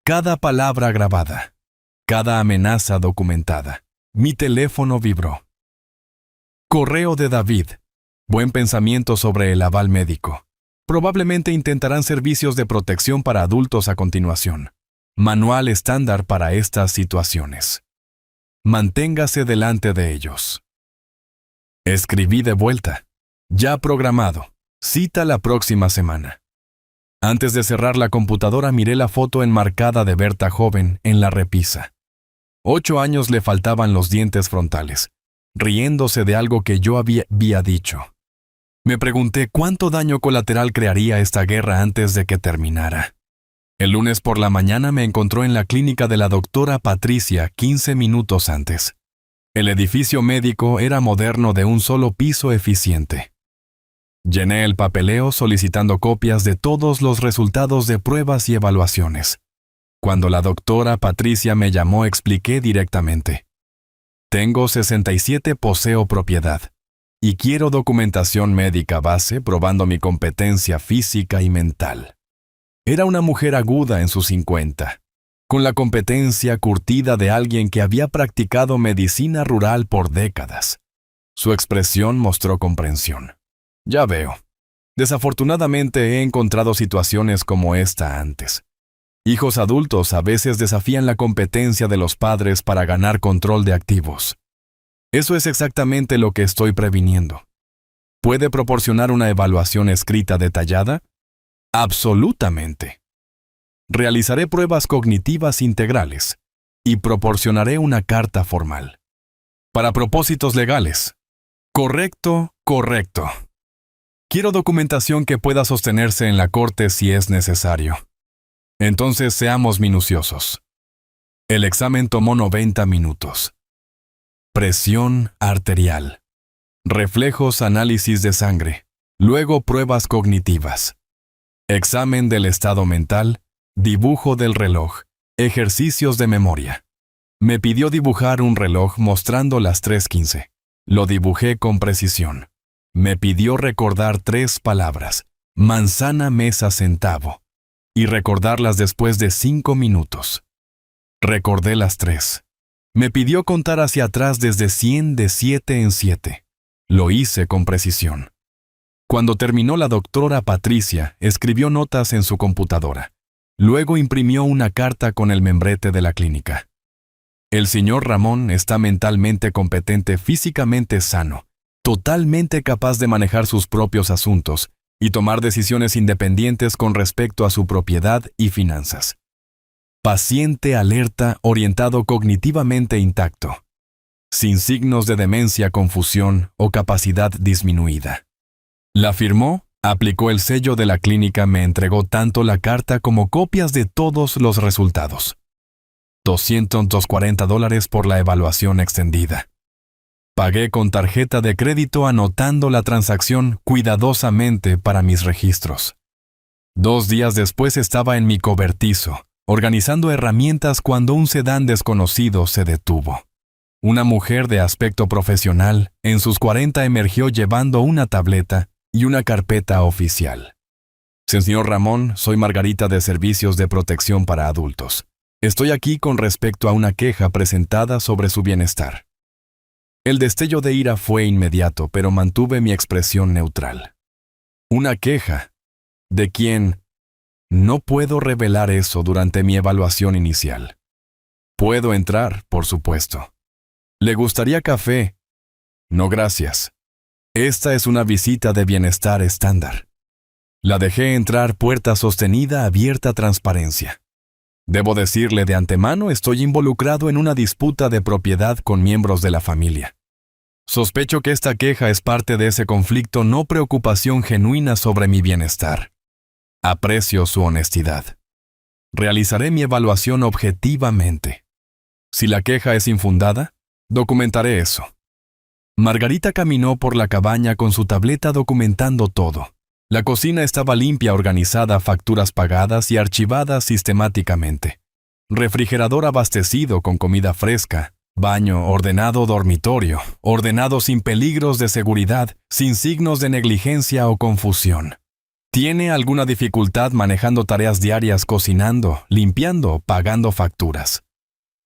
Cada palabra grabada, cada amenaza documentada. Mi teléfono vibró. Correo de David. Buen pensamiento sobre el aval médico. Probablemente intentarán servicios de protección para adultos a continuación. Manual estándar para estas situaciones. Manténgase delante de ellos. Escribí de vuelta. Ya programado. Cita la próxima semana. Antes de cerrar la computadora miré la foto enmarcada de Berta joven en la repisa. 8 años le faltaban los dientes frontales, riéndose de algo que yo había dicho. Me pregunté cuánto daño colateral crearía esta guerra antes de que terminara. El lunes por la mañana me encontró en la clínica de la doctora Patricia 15 minutos antes. El edificio médico era moderno, de un solo piso, eficiente. Llené el papeleo solicitando copias de todos los resultados de pruebas y evaluaciones. Cuando la doctora Patricia me llamó, expliqué directamente. Tengo 67, poseo propiedad. Y quiero documentación médica base probando mi competencia física y mental. Era una mujer aguda en sus 50, con la competencia curtida de alguien que había practicado medicina rural por décadas. Su expresión mostró comprensión. Ya veo. Desafortunadamente he encontrado situaciones como esta antes. Hijos adultos a veces desafían la competencia de los padres para ganar control de activos. Eso es exactamente lo que estoy previniendo. ¿Puede proporcionar una evaluación escrita detallada? Absolutamente. Realizaré pruebas cognitivas integrales y proporcionaré una carta formal. Para propósitos legales. Correcto. Quiero documentación que pueda sostenerse en la corte si es necesario. Entonces seamos minuciosos. El examen tomó 90 minutos. Presión arterial. Reflejos, análisis de sangre. Luego pruebas cognitivas. Examen del estado mental. Dibujo del reloj. Ejercicios de memoria. Me pidió dibujar un reloj mostrando las 3:15. Lo dibujé con precisión. Me pidió recordar 3 palabras: manzana, mesa, centavo, y recordarlas después de 5 minutos. Recordé las 3. Me pidió contar hacia atrás desde 100 de 7 en 7. Lo hice con precisión. Cuando terminó, la doctora Patricia escribió notas en su computadora. Luego imprimió una carta con el membrete de la clínica. El señor Ramón está mentalmente competente, físicamente sano, totalmente capaz de manejar sus propios asuntos y tomar decisiones independientes con respecto a su propiedad y finanzas. Paciente, alerta, orientado, cognitivamente intacto, sin signos de demencia, confusión o capacidad disminuida. La firmó, aplicó el sello de la clínica, me entregó tanto la carta como copias de todos los resultados. $240 por la evaluación extendida. Pagué con tarjeta de crédito, anotando la transacción cuidadosamente para mis registros. 2 días después estaba en mi cobertizo, organizando herramientas, cuando un sedán desconocido se detuvo. Una mujer de aspecto profesional, en sus 40, emergió llevando una tableta y una carpeta oficial. Señor Ramón, soy Margarita, de Servicios de Protección para Adultos. Estoy aquí con respecto a una queja presentada sobre su bienestar. El destello de ira fue inmediato, pero mantuve mi expresión neutral. ¿Una queja? ¿De quién? No puedo revelar eso durante mi evaluación inicial. Puedo entrar, por supuesto. ¿Le gustaría café? No, gracias. Esta es una visita de bienestar estándar. La dejé entrar, puerta sostenida, abierta, transparencia. Debo decirle de antemano, estoy involucrado en una disputa de propiedad con miembros de la familia. Sospecho que esta queja es parte de ese conflicto, no preocupación genuina sobre mi bienestar. Aprecio su honestidad. Realizaré mi evaluación objetivamente. Si la queja es infundada, documentaré eso. Margarita caminó por la cabaña con su tableta documentando todo. La cocina estaba limpia, organizada, facturas pagadas y archivadas sistemáticamente. Refrigerador abastecido con comida fresca. Baño ordenado, dormitorio ordenado, sin peligros de seguridad, sin signos de negligencia o confusión. ¿Tiene alguna dificultad manejando tareas diarias, cocinando, limpiando, pagando facturas?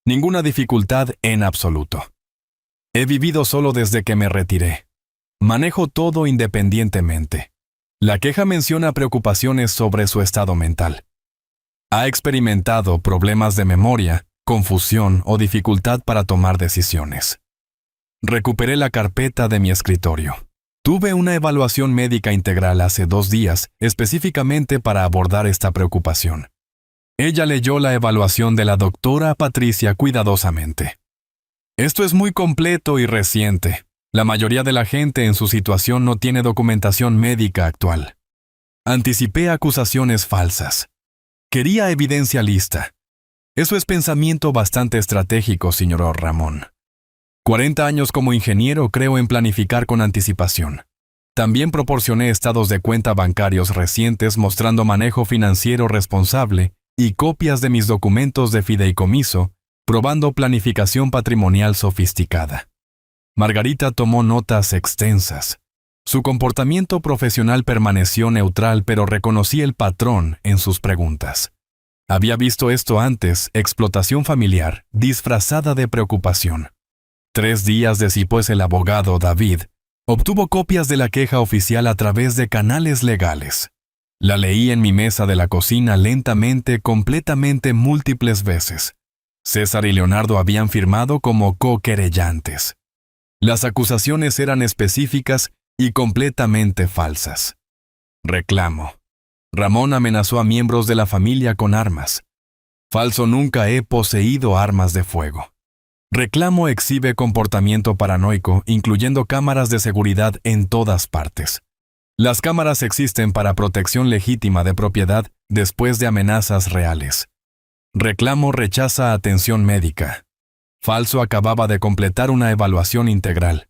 Ninguna dificultad en absoluto. He vivido solo desde que me retiré. Manejo todo independientemente. La queja menciona preocupaciones sobre su estado mental. Ha experimentado problemas de memoria, confusión o dificultad para tomar decisiones. Recuperé la carpeta de mi escritorio. Tuve una evaluación médica integral hace 2 días, específicamente para abordar esta preocupación. Ella leyó la evaluación de la doctora Patricia cuidadosamente. Esto es muy completo y reciente. La mayoría de la gente en su situación no tiene documentación médica actual. Anticipé acusaciones falsas. Quería evidencia lista. Eso es pensamiento bastante estratégico, señor Ramón. 40 años como ingeniero, creo en planificar con anticipación. También proporcioné estados de cuenta bancarios recientes mostrando manejo financiero responsable y copias de mis documentos de fideicomiso, probando planificación patrimonial sofisticada. Margarita tomó notas extensas. Su comportamiento profesional permaneció neutral, pero reconocí el patrón en sus preguntas. Había visto esto antes: explotación familiar, disfrazada de preocupación. 3 días después, el abogado David obtuvo copias de la queja oficial a través de canales legales. La leí en mi mesa de la cocina lentamente, completamente, múltiples veces. César y Leonardo habían firmado como co-querellantes. Las acusaciones eran específicas y completamente falsas. Reclamo. Ramón amenazó a miembros de la familia con armas. Falso, nunca he poseído armas de fuego. Reclamo exhibe comportamiento paranoico, incluyendo cámaras de seguridad en todas partes. Las cámaras existen para protección legítima de propiedad después de amenazas reales. Reclamo rechaza atención médica. Falso, acababa de completar una evaluación integral.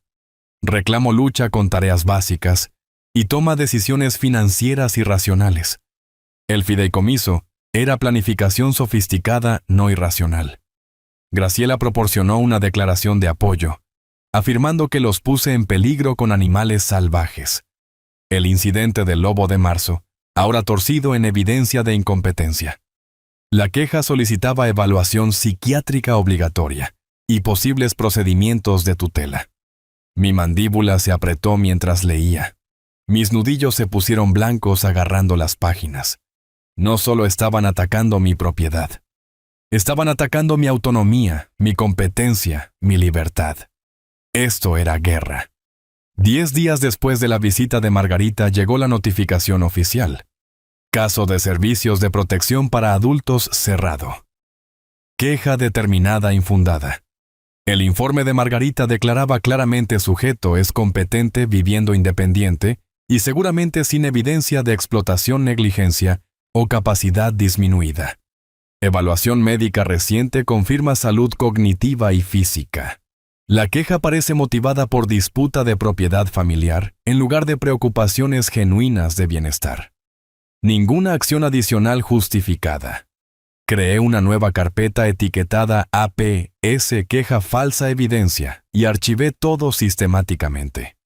Reclamo lucha con tareas básicas y toma decisiones financieras irracionales. El fideicomiso era planificación sofisticada, no irracional. Graciela proporcionó una declaración de apoyo. afirmando que los puse en peligro con animales salvajes. El incidente del lobo de marzo, ahora torcido en evidencia de incompetencia. La queja solicitaba evaluación psiquiátrica obligatoria y posibles procedimientos de tutela. Mi mandíbula se apretó mientras leía. Mis nudillos se pusieron blancos agarrando las páginas. No solo estaban atacando mi propiedad. Estaban atacando mi autonomía, mi competencia, mi libertad. Esto era guerra. 10 días después de la visita de Margarita llegó la notificación oficial. Caso de servicios de protección para adultos cerrado. Queja determinada infundada. El informe de Margarita declaraba claramente sujeto es competente viviendo independiente y seguramente sin evidencia de explotación, negligencia o capacidad disminuida. Evaluación médica reciente confirma salud cognitiva y física. La queja parece motivada por disputa de propiedad familiar en lugar de preocupaciones genuinas de bienestar. Ninguna acción adicional justificada. Creé una nueva carpeta etiquetada APS queja falsa evidencia y archivé todo sistemáticamente.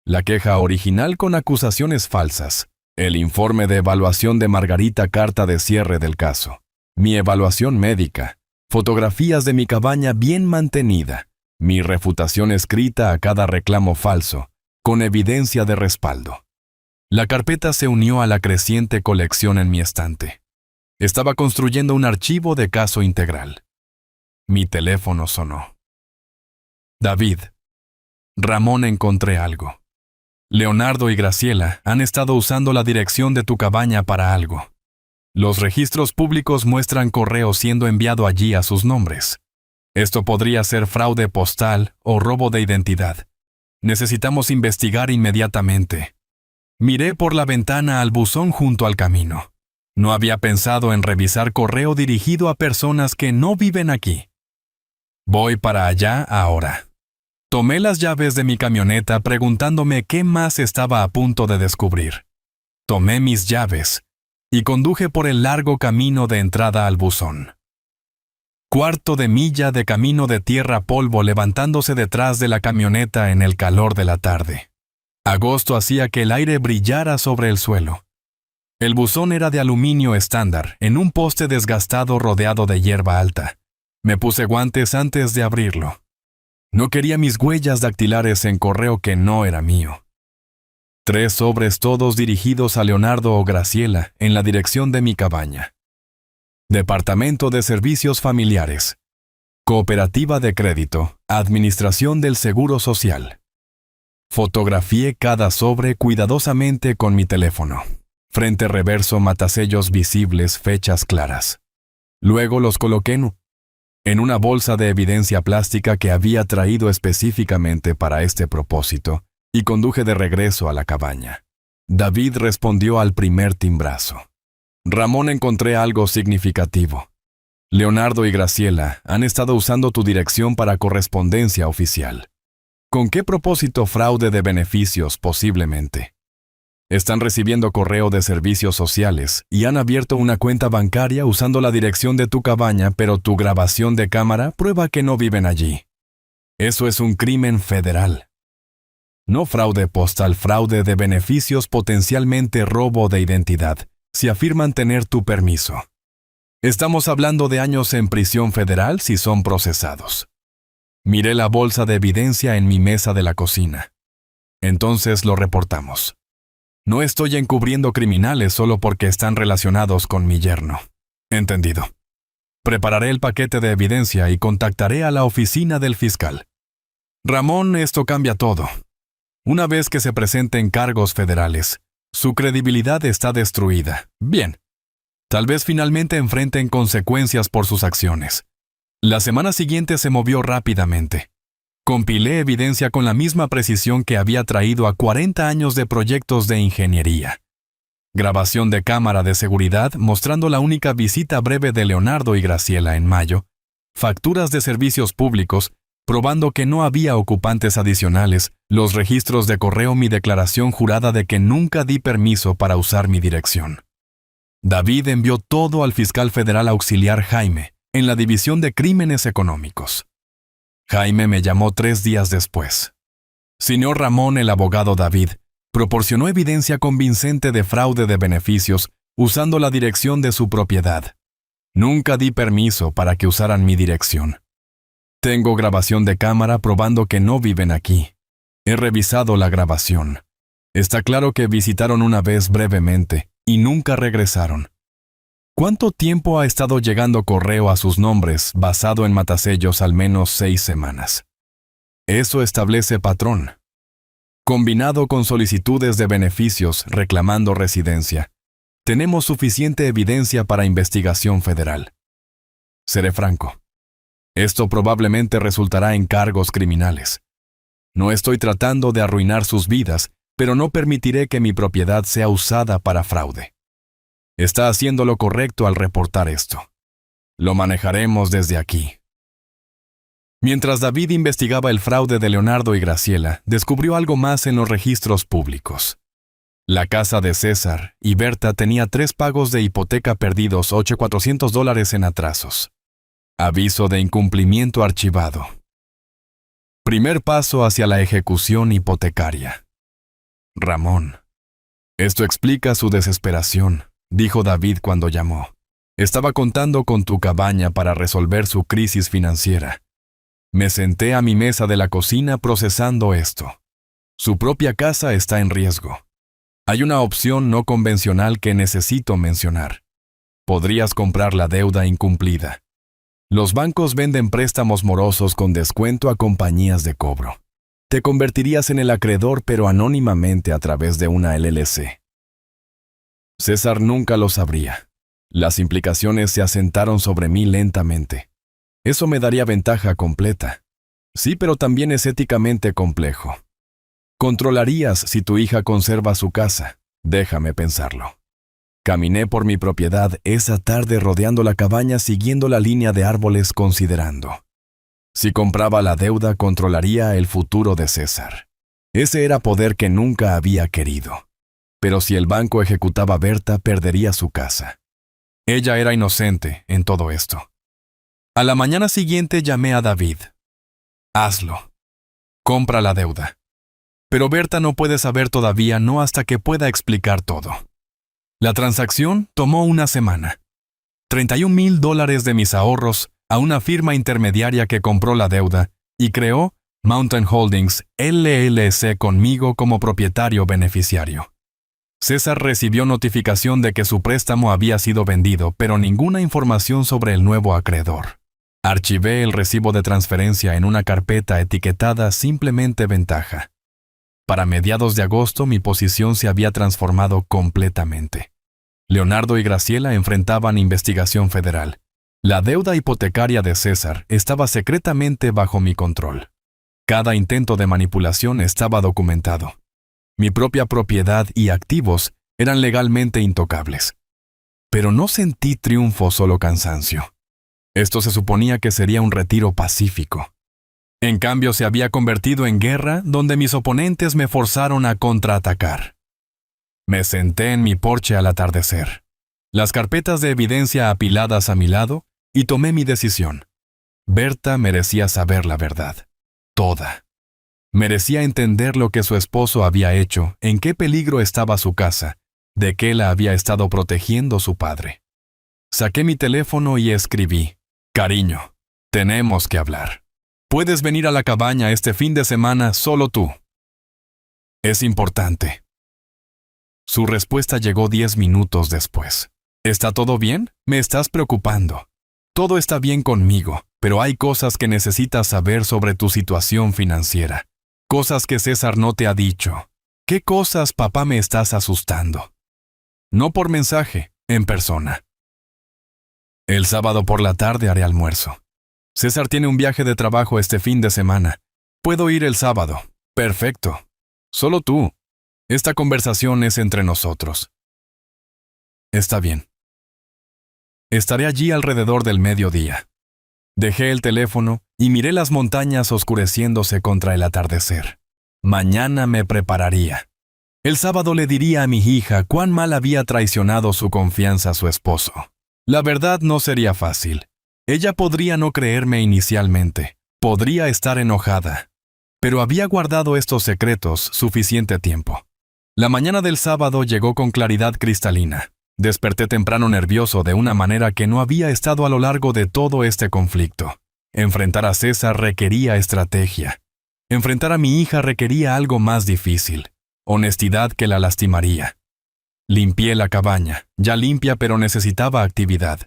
La queja original con acusaciones falsas, el informe de evaluación de Margarita, carta de cierre del caso, mi evaluación médica, fotografías de mi cabaña bien mantenida, mi refutación escrita a cada reclamo falso, con evidencia de respaldo. La carpeta se unió a la creciente colección en mi estante. Estaba construyendo un archivo de caso integral. Mi teléfono sonó. David. Ramón, encontré algo. Leonardo y Graciela han estado usando la dirección de tu cabaña para algo. Los registros públicos muestran correo siendo enviado allí a sus nombres. Esto podría ser fraude postal o robo de identidad. Necesitamos investigar inmediatamente. Miré por la ventana al buzón junto al camino. No había pensado en revisar correo dirigido a personas que no viven aquí. Voy para allá ahora. Tomé las llaves de mi camioneta preguntándome qué más estaba a punto de descubrir. Tomé mis llaves y conduje por el largo camino de entrada al buzón. Cuarto de milla de camino de tierra polvo levantándose detrás de la camioneta en el calor de la tarde. Agosto hacía que el aire brillara sobre el suelo. El buzón era de aluminio estándar, en un poste desgastado rodeado de hierba alta. Me puse guantes antes de abrirlo. No quería mis huellas dactilares en correo que no era mío. 3 sobres todos dirigidos a Leonardo o Graciela en la dirección de mi cabaña. Departamento de Servicios Familiares. Cooperativa de Crédito. Administración del Seguro Social. Fotografié cada sobre cuidadosamente con mi teléfono. Frente reverso, matasellos visibles, fechas claras. Luego los coloqué en una bolsa de evidencia plástica que había traído específicamente para este propósito y conduje de regreso a la cabaña. David respondió al primer timbrazo. Ramón, encontré algo significativo. Leonardo y Graciela han estado usando tu dirección para correspondencia oficial. ¿Con qué propósito? Fraude de beneficios, posiblemente. Están recibiendo correo de servicios sociales y han abierto una cuenta bancaria usando la dirección de tu cabaña, pero tu grabación de cámara prueba que no viven allí. Eso es un crimen federal. No fraude postal, fraude de beneficios, potencialmente robo de identidad, si afirman tener tu permiso. Estamos hablando de años en prisión federal si son procesados. Miré la bolsa de evidencia en mi mesa de la cocina. Entonces lo reportamos. No estoy encubriendo criminales solo porque están relacionados con mi yerno. Entendido. Prepararé el paquete de evidencia y contactaré a la oficina del fiscal. Ramón, esto cambia todo. Una vez que se presenten cargos federales, su credibilidad está destruida. Bien. Tal vez finalmente enfrenten consecuencias por sus acciones. La semana siguiente se movió rápidamente. Compilé evidencia con la misma precisión que había traído a 40 años de proyectos de ingeniería. Grabación de cámara de seguridad mostrando la única visita breve de Leonardo y Graciela en mayo. Facturas de servicios públicos probando que no había ocupantes adicionales. Los registros de correo, mi declaración jurada de que nunca di permiso para usar mi dirección. David envió todo al fiscal federal auxiliar Jaime, en la División de Crímenes Económicos. Jaime me llamó 3 días después. Señor Ramón, el abogado David, proporcionó evidencia convincente de fraude de beneficios usando la dirección de su propiedad. Nunca di permiso para que usaran mi dirección. Tengo grabación de cámara probando que no viven aquí. He revisado la grabación. Está claro que visitaron una vez brevemente y nunca regresaron. ¿Cuánto tiempo ha estado llegando correo a sus nombres basado en matasellos? Al menos 6 semanas. Eso establece patrón. Combinado con solicitudes de beneficios reclamando residencia, tenemos suficiente evidencia para investigación federal. Seré franco. Esto probablemente resultará en cargos criminales. No estoy tratando de arruinar sus vidas, pero no permitiré que mi propiedad sea usada para fraude. Está haciendo lo correcto al reportar esto. Lo manejaremos desde aquí. Mientras David investigaba el fraude de Leonardo y Graciela, descubrió algo más en los registros públicos. La casa de César y Berta tenía 3 pagos de hipoteca perdidos, $8,400 en atrasos. Aviso de incumplimiento archivado. Primer paso hacia la ejecución hipotecaria. Ramón. Esto explica su desesperación, dijo David cuando llamó. Estaba contando con tu cabaña para resolver su crisis financiera. Me senté a mi mesa de la cocina procesando esto. Su propia casa está en riesgo. Hay una opción no convencional que necesito mencionar. Podrías comprar la deuda incumplida. Los bancos venden préstamos morosos con descuento a compañías de cobro. Te convertirías en el acreedor, pero anónimamente a través de una LLC. César nunca lo sabría. Las implicaciones se asentaron sobre mí lentamente. Eso me daría ventaja completa. Sí, pero también es éticamente complejo. Controlarías si tu hija conserva su casa. Déjame pensarlo. Caminé por mi propiedad esa tarde rodeando la cabaña siguiendo la línea de árboles considerando. Si compraba la deuda, controlaría el futuro de César. Ese era poder que nunca había querido. Pero si el banco ejecutaba a Berta, perdería su casa. Ella era inocente en todo esto. A la mañana siguiente llamé a David. Hazlo. Compra la deuda. Pero Berta no puede saber todavía, no hasta que pueda explicar todo. La transacción tomó una semana. $31,000 de mis ahorros a una firma intermediaria que compró la deuda y creó Mountain Holdings LLC conmigo como propietario beneficiario. César recibió notificación de que su préstamo había sido vendido, pero ninguna información sobre el nuevo acreedor. Archivé el recibo de transferencia en una carpeta etiquetada simplemente ventaja. Para mediados de agosto mi posición se había transformado completamente. Leonardo y Graciela enfrentaban investigación federal. La deuda hipotecaria de César estaba secretamente bajo mi control. Cada intento de manipulación estaba documentado. Mi propia propiedad y activos eran legalmente intocables. Pero no sentí triunfo, solo cansancio. Esto se suponía que sería un retiro pacífico. En cambio, se había convertido en guerra donde mis oponentes me forzaron a contraatacar. Me senté en mi porche al atardecer, las carpetas de evidencia apiladas a mi lado, y tomé mi decisión. Berta merecía saber la verdad. Toda. Merecía entender lo que su esposo había hecho, en qué peligro estaba su casa, de qué la había estado protegiendo su padre. Saqué mi teléfono y escribí: «Cariño, tenemos que hablar. Puedes venir a la cabaña este fin de semana, solo tú. Es importante». Su respuesta llegó 10 minutos después. «¿Está todo bien? Me estás preocupando. Todo está bien conmigo, pero hay cosas que necesitas saber sobre tu situación financiera. Cosas que César no te ha dicho. ¿Qué cosas, papá, me estás asustando?» No por mensaje, en persona. El sábado por la tarde haré almuerzo. César tiene un viaje de trabajo este fin de semana. Puedo ir el sábado. Perfecto. Solo tú. Esta conversación es entre nosotros. Está bien. Estaré allí alrededor del mediodía. Dejé el teléfono y miré las montañas oscureciéndose contra el atardecer. Mañana me prepararía. El sábado le diría a mi hija cuán mal había traicionado su confianza a su esposo. La verdad no sería fácil. Ella podría no creerme inicialmente, Podría estar enojada, pero había guardado estos secretos suficiente tiempo. La mañana del sábado llegó con claridad cristalina. Desperté temprano nervioso de una manera que no había estado a lo largo de todo este conflicto. Enfrentar a César requería estrategia. Enfrentar a mi hija requería algo más difícil, honestidad que la lastimaría. Limpié la cabaña, ya limpia pero necesitaba actividad.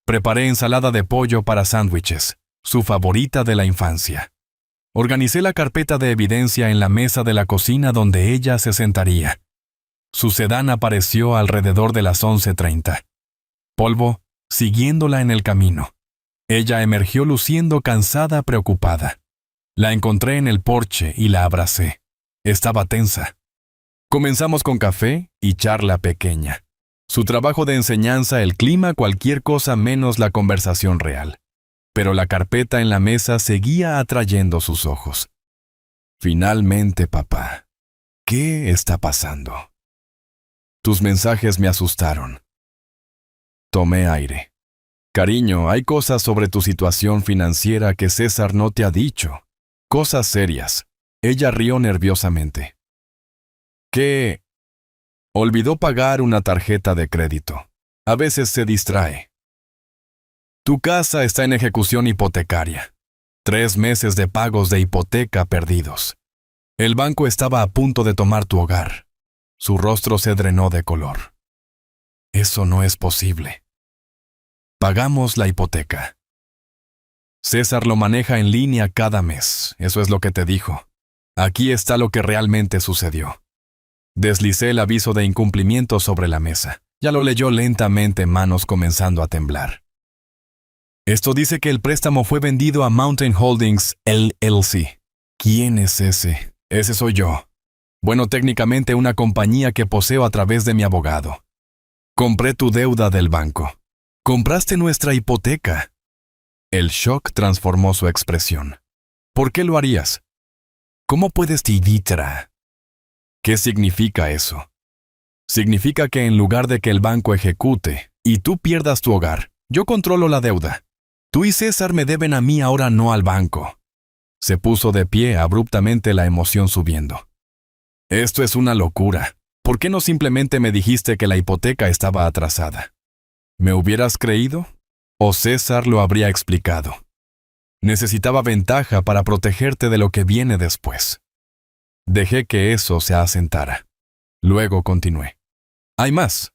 Preparé ensalada de pollo para sándwiches, su favorita de la infancia. Organicé la carpeta de evidencia en la mesa de la cocina donde ella se sentaría. Su sedán apareció alrededor de las 11:30. Polvo, siguiéndola en el camino. Ella emergió luciendo cansada, preocupada. La encontré en el porche y la abracé. Estaba tensa. Comenzamos con café y charla pequeña. Su trabajo de enseñanza, el clima, cualquier cosa menos la conversación real. Pero la carpeta en la mesa seguía atrayendo sus ojos. Finalmente, papá. ¿Qué está pasando? Tus mensajes me asustaron. Tomé aire. Cariño, hay cosas sobre tu situación financiera que César no te ha dicho. Cosas serias. Ella rió nerviosamente. ¿Qué? Olvidó pagar una tarjeta de crédito. A veces se distrae. Tu casa está en ejecución hipotecaria. 3 meses de pagos de hipoteca perdidos. El banco estaba a punto de tomar tu hogar. Su rostro se drenó de color. Eso no es posible. Pagamos la hipoteca. César lo maneja en línea cada mes, eso es lo que te dijo. Aquí está lo que realmente sucedió. Deslicé el aviso de incumplimiento sobre la mesa. Ya lo leyó lentamente, manos comenzando a temblar. Esto dice que el préstamo fue vendido a Mountain Holdings LLC. ¿Quién es ese? Ese soy yo. Bueno, técnicamente una compañía que poseo a través de mi abogado. Compré tu deuda del banco. Compraste nuestra hipoteca. El shock transformó su expresión. ¿Por qué lo harías? ¿Cómo puedes tiditra? ¿Qué significa eso? Significa que en lugar de que el banco ejecute y tú pierdas tu hogar, yo controlo la deuda. Tú y César me deben a mí, ahora no al banco. Se puso de pie, abruptamente, la emoción subiendo. Esto es una locura. ¿Por qué no simplemente me dijiste que la hipoteca estaba atrasada? ¿Me hubieras creído? ¿O César lo habría explicado? Necesitaba ventaja para protegerte de lo que viene después. Dejé que eso se asentara. Luego continué. Hay más.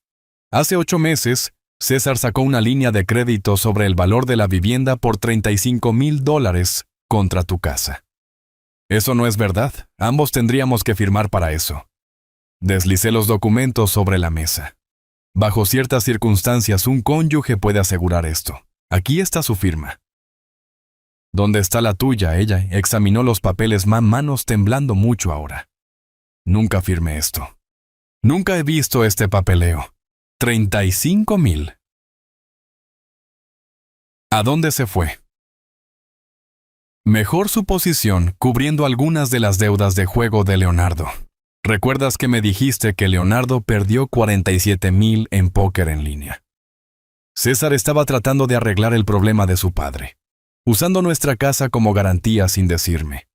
Hace 8 meses, César sacó una línea de crédito sobre el valor de la vivienda por $35,000 contra tu casa. Eso no es verdad. Ambos tendríamos que firmar para eso. Deslicé los documentos sobre la mesa. Bajo ciertas circunstancias, un cónyuge puede asegurar esto. Aquí está su firma. ¿Dónde está la tuya? Ella examinó los papeles, manos temblando mucho ahora. Nunca firmé esto. Nunca he visto este papeleo. 35,000. ¿A dónde se fue? Mejor suposición, cubriendo algunas de las deudas de juego de Leonardo. ¿Recuerdas que me dijiste que Leonardo perdió 47,000 en póker en línea? César estaba tratando de arreglar el problema de su padre, usando nuestra casa como garantía sin decirme.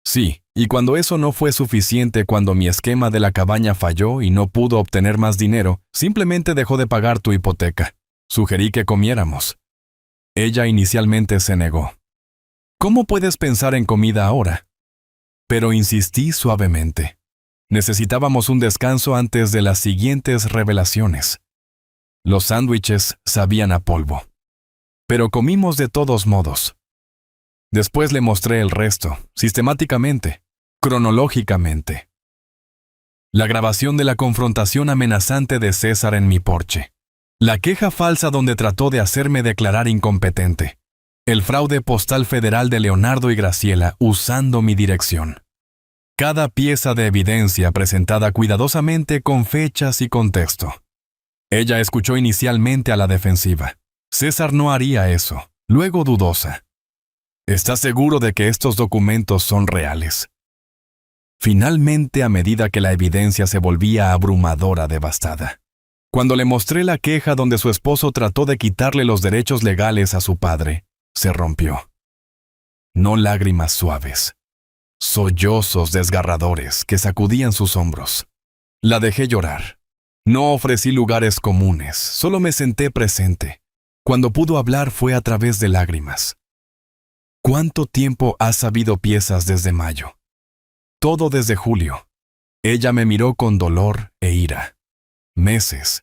Sí, y cuando eso no fue suficiente, cuando mi esquema de la cabaña falló y no pudo obtener más dinero, simplemente dejó de pagar tu hipoteca. Sugerí que comiéramos. Ella inicialmente se negó. ¿Cómo puedes pensar en comida ahora? Pero insistí suavemente. Necesitábamos un descanso antes de las siguientes revelaciones. Los sándwiches sabían a polvo. Pero comimos de todos modos. Después le mostré el resto, sistemáticamente, cronológicamente. La grabación de la confrontación amenazante de César en mi porche. La queja falsa donde trató de hacerme declarar incompetente. El fraude postal federal de Leonardo y Graciela usando mi dirección. Cada pieza de evidencia presentada cuidadosamente con fechas y contexto. Ella escuchó inicialmente a la defensiva. César no haría eso, luego dudosa. ¿Estás seguro de que estos documentos son reales? Finalmente, a medida que la evidencia se volvía abrumadora, devastada. Cuando le mostré la queja donde su esposo trató de quitarle los derechos legales a su padre, se rompió. no lágrimas suaves. Sollozos desgarradores que sacudían sus hombros. La dejé llorar. No ofrecí lugares comunes, solo me senté presente. Cuando pudo hablar fue a través de lágrimas. ¿Cuánto tiempo has sabido piezas desde mayo? Todo desde julio. Ella me miró con dolor e ira. Meses.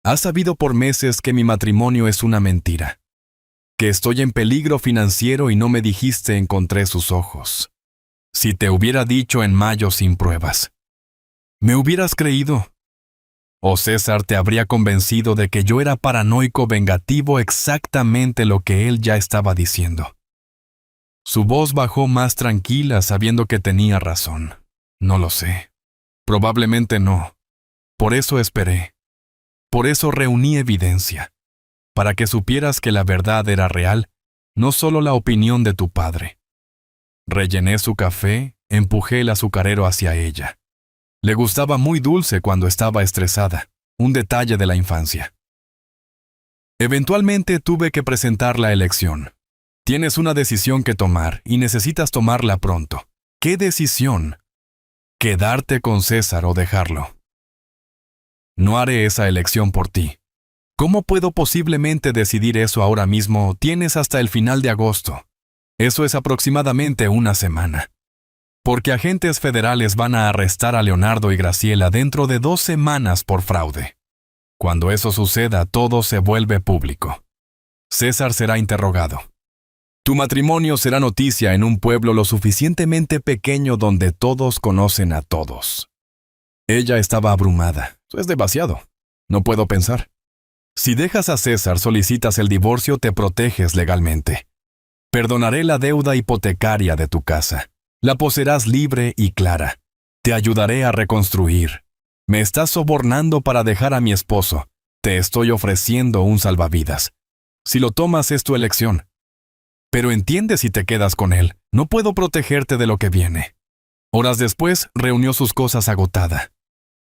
Has sabido por meses que mi matrimonio es una mentira. Que estoy en peligro financiero y no me dijiste encontré sus ojos. Si te hubiera dicho en mayo sin pruebas, ¿me hubieras creído? ¿O César te habría convencido de que yo era paranoico vengativo exactamente lo que él ya estaba diciendo? Su voz bajó más tranquila sabiendo que tenía razón. No lo sé. Probablemente no. Por eso esperé. Por eso reuní evidencia. Para que supieras que la verdad era real, no solo la opinión de tu padre. Rellené su café, empujé el azucarero hacia ella. Le gustaba muy dulce cuando estaba estresada, un detalle de la infancia. Eventualmente tuve que presentar la elección. Tienes una decisión que tomar y necesitas tomarla pronto. ¿Qué decisión? ¿Quedarte con César o dejarlo? No haré esa elección por ti. ¿Cómo puedo posiblemente decidir eso ahora mismo? Tienes hasta el final de agosto. Eso es aproximadamente una semana. Porque agentes federales van a arrestar a Leonardo y Graciela dentro de 2 semanas por fraude. Cuando eso suceda, todo se vuelve público. César será interrogado. Tu matrimonio será noticia en un pueblo lo suficientemente pequeño donde todos conocen a todos. Ella estaba abrumada. Es demasiado. No puedo pensar. Si dejas a César, solicitas el divorcio, te proteges legalmente. Perdonaré la deuda hipotecaria de tu casa. La poseerás libre y clara. Te ayudaré a reconstruir. Me estás sobornando para dejar a mi esposo. Te estoy ofreciendo un salvavidas. Si lo tomas es tu elección. Pero entiende si te quedas con él. No puedo protegerte de lo que viene. Horas después, reunió sus cosas agotada.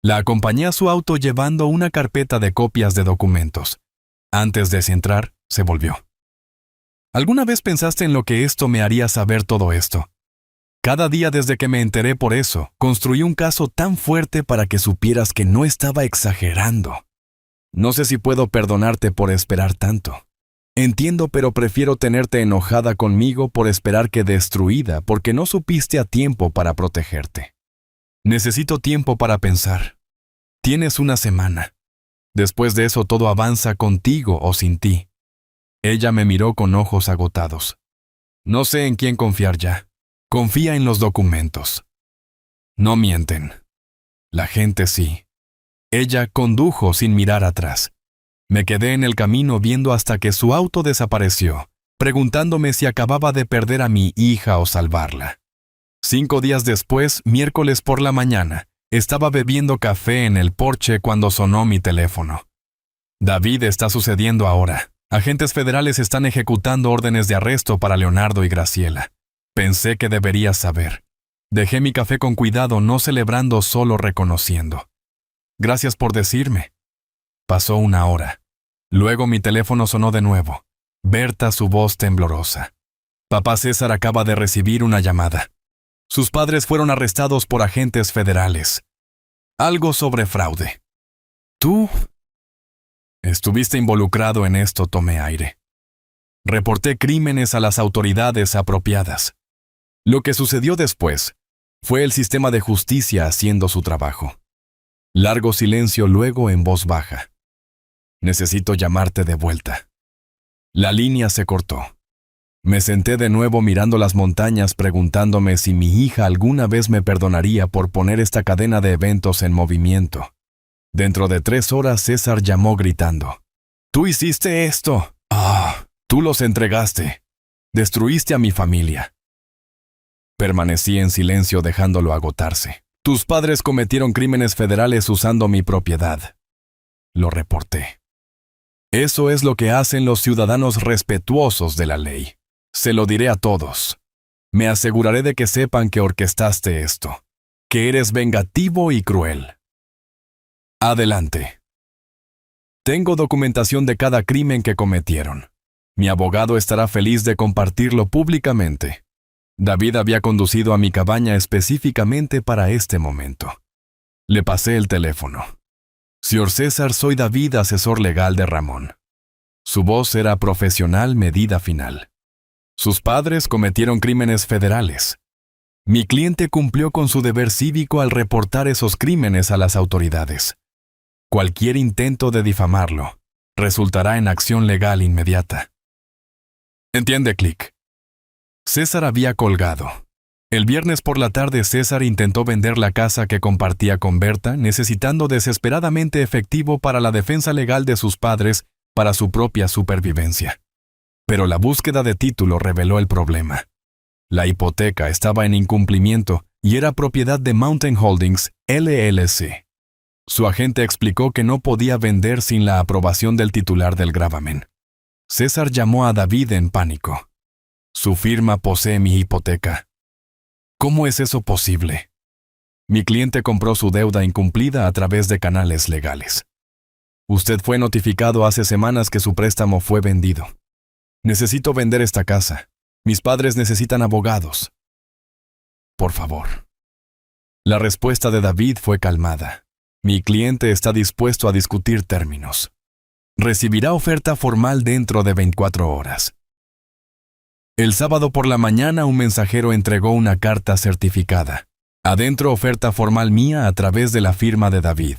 La acompañé a su auto llevando una carpeta de copias de documentos. Antes de entrar, se volvió. ¿Alguna vez pensaste en lo que esto me haría saber todo esto? Cada día desde que me enteré por eso, construí un caso tan fuerte para que supieras que no estaba exagerando. No sé si puedo perdonarte por esperar tanto. Entiendo, pero prefiero tenerte enojada conmigo por esperar que destruida porque no supiste a tiempo para protegerte. Necesito tiempo para pensar. Tienes una semana. Después de eso todo avanza contigo o sin ti. Ella me miró con ojos agotados. No sé en quién confiar ya. Confía en los documentos. No mienten. La gente sí. Ella condujo sin mirar atrás. Me quedé en el camino viendo hasta que su auto desapareció, preguntándome si acababa de perder a mi hija o salvarla. 5 días después, miércoles por la mañana, estaba bebiendo café en el porche cuando sonó mi teléfono. David, está sucediendo ahora. Agentes federales están ejecutando órdenes de arresto para Leonardo y Graciela. Pensé que deberías saber. Dejé mi café con cuidado, no celebrando, solo reconociendo. Gracias por decirme. Pasó 1 hora. Luego mi teléfono sonó de nuevo. Berta, su voz temblorosa. Papá César acaba de recibir una llamada. Sus padres fueron arrestados por agentes federales. Algo sobre fraude. ¿Tú? Estuviste involucrado en esto, tomé aire. Reporté crímenes a las autoridades apropiadas. Lo que sucedió después fue el sistema de justicia haciendo su trabajo. Largo silencio, luego en voz baja. Necesito llamarte de vuelta. La línea se cortó. Me senté de nuevo mirando las montañas preguntándome si mi hija alguna vez me perdonaría por poner esta cadena de eventos en movimiento. Dentro de 3 horas César llamó gritando. «¡Tú hiciste esto! ¡Ah! ¡Tú los entregaste! Destruiste a mi familia». Permanecí en silencio dejándolo agotarse. «Tus padres cometieron crímenes federales usando mi propiedad». Lo reporté. Eso es lo que hacen los ciudadanos respetuosos de la ley. Se lo diré a todos. Me aseguraré de que sepan que orquestaste esto, que eres vengativo y cruel. Adelante. Tengo documentación de cada crimen que cometieron. Mi abogado estará feliz de compartirlo públicamente. David había conducido a mi cabaña específicamente para este momento. Le pasé el teléfono. Sr. César, soy David, asesor legal de Ramón. Su voz era profesional, medida final. Sus padres cometieron crímenes federales. Mi cliente cumplió con su deber cívico al reportar esos crímenes a las autoridades. Cualquier intento de difamarlo resultará en acción legal inmediata. ¿Entiende, Click? César había colgado. El viernes por la tarde César intentó vender la casa que compartía con Berta, necesitando desesperadamente efectivo para la defensa legal de sus padres para su propia supervivencia. Pero la búsqueda de título reveló el problema. La hipoteca estaba en incumplimiento y era propiedad de Mountain Holdings, LLC. Su agente explicó que no podía vender sin la aprobación del titular del gravamen. César llamó a David en pánico. Su firma posee mi hipoteca. ¿Cómo es eso posible? Mi cliente compró su deuda incumplida a través de canales legales. Usted fue notificado hace semanas que su préstamo fue vendido. Necesito vender esta casa. Mis padres necesitan abogados. Por favor. La respuesta de David fue calmada. Mi cliente está dispuesto a discutir términos. Recibirá oferta formal dentro de 24 horas. El sábado por la mañana un mensajero entregó una carta certificada. Adentro oferta formal mía a través de la firma de David.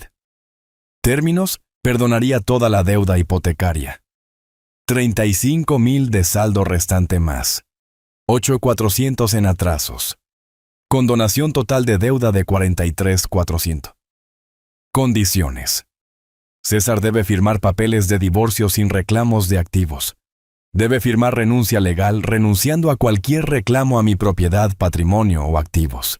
Términos: perdonaría toda la deuda hipotecaria. 35,000 de saldo restante más. 8,400 en atrasos. Condonación total de deuda de 43,400. Condiciones. César debe firmar papeles de divorcio sin reclamos de activos. Debe firmar renuncia legal renunciando a cualquier reclamo a mi propiedad, patrimonio o activos.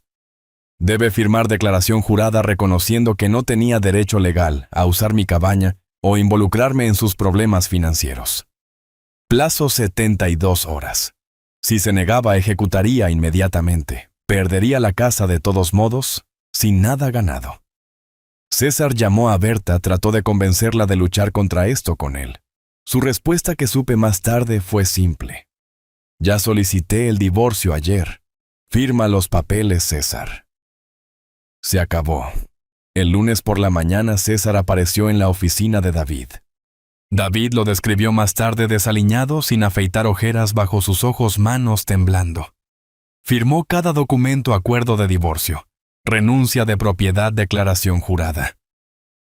Debe firmar declaración jurada reconociendo que no tenía derecho legal a usar mi cabaña o involucrarme en sus problemas financieros. Plazo 72 horas. Si se negaba, ejecutaría inmediatamente. Perdería la casa de todos modos, sin nada ganado. César llamó a Berta, trató de convencerla de luchar contra esto con él. Su respuesta, que supe más tarde, fue simple. Ya solicité el divorcio ayer. Firma los papeles, César. Se acabó. El lunes por la mañana César apareció en la oficina de David. David lo describió más tarde desaliñado, sin afeitar ojeras, bajo sus ojos, manos temblando. Firmó cada documento: acuerdo de divorcio, renuncia de propiedad, declaración jurada.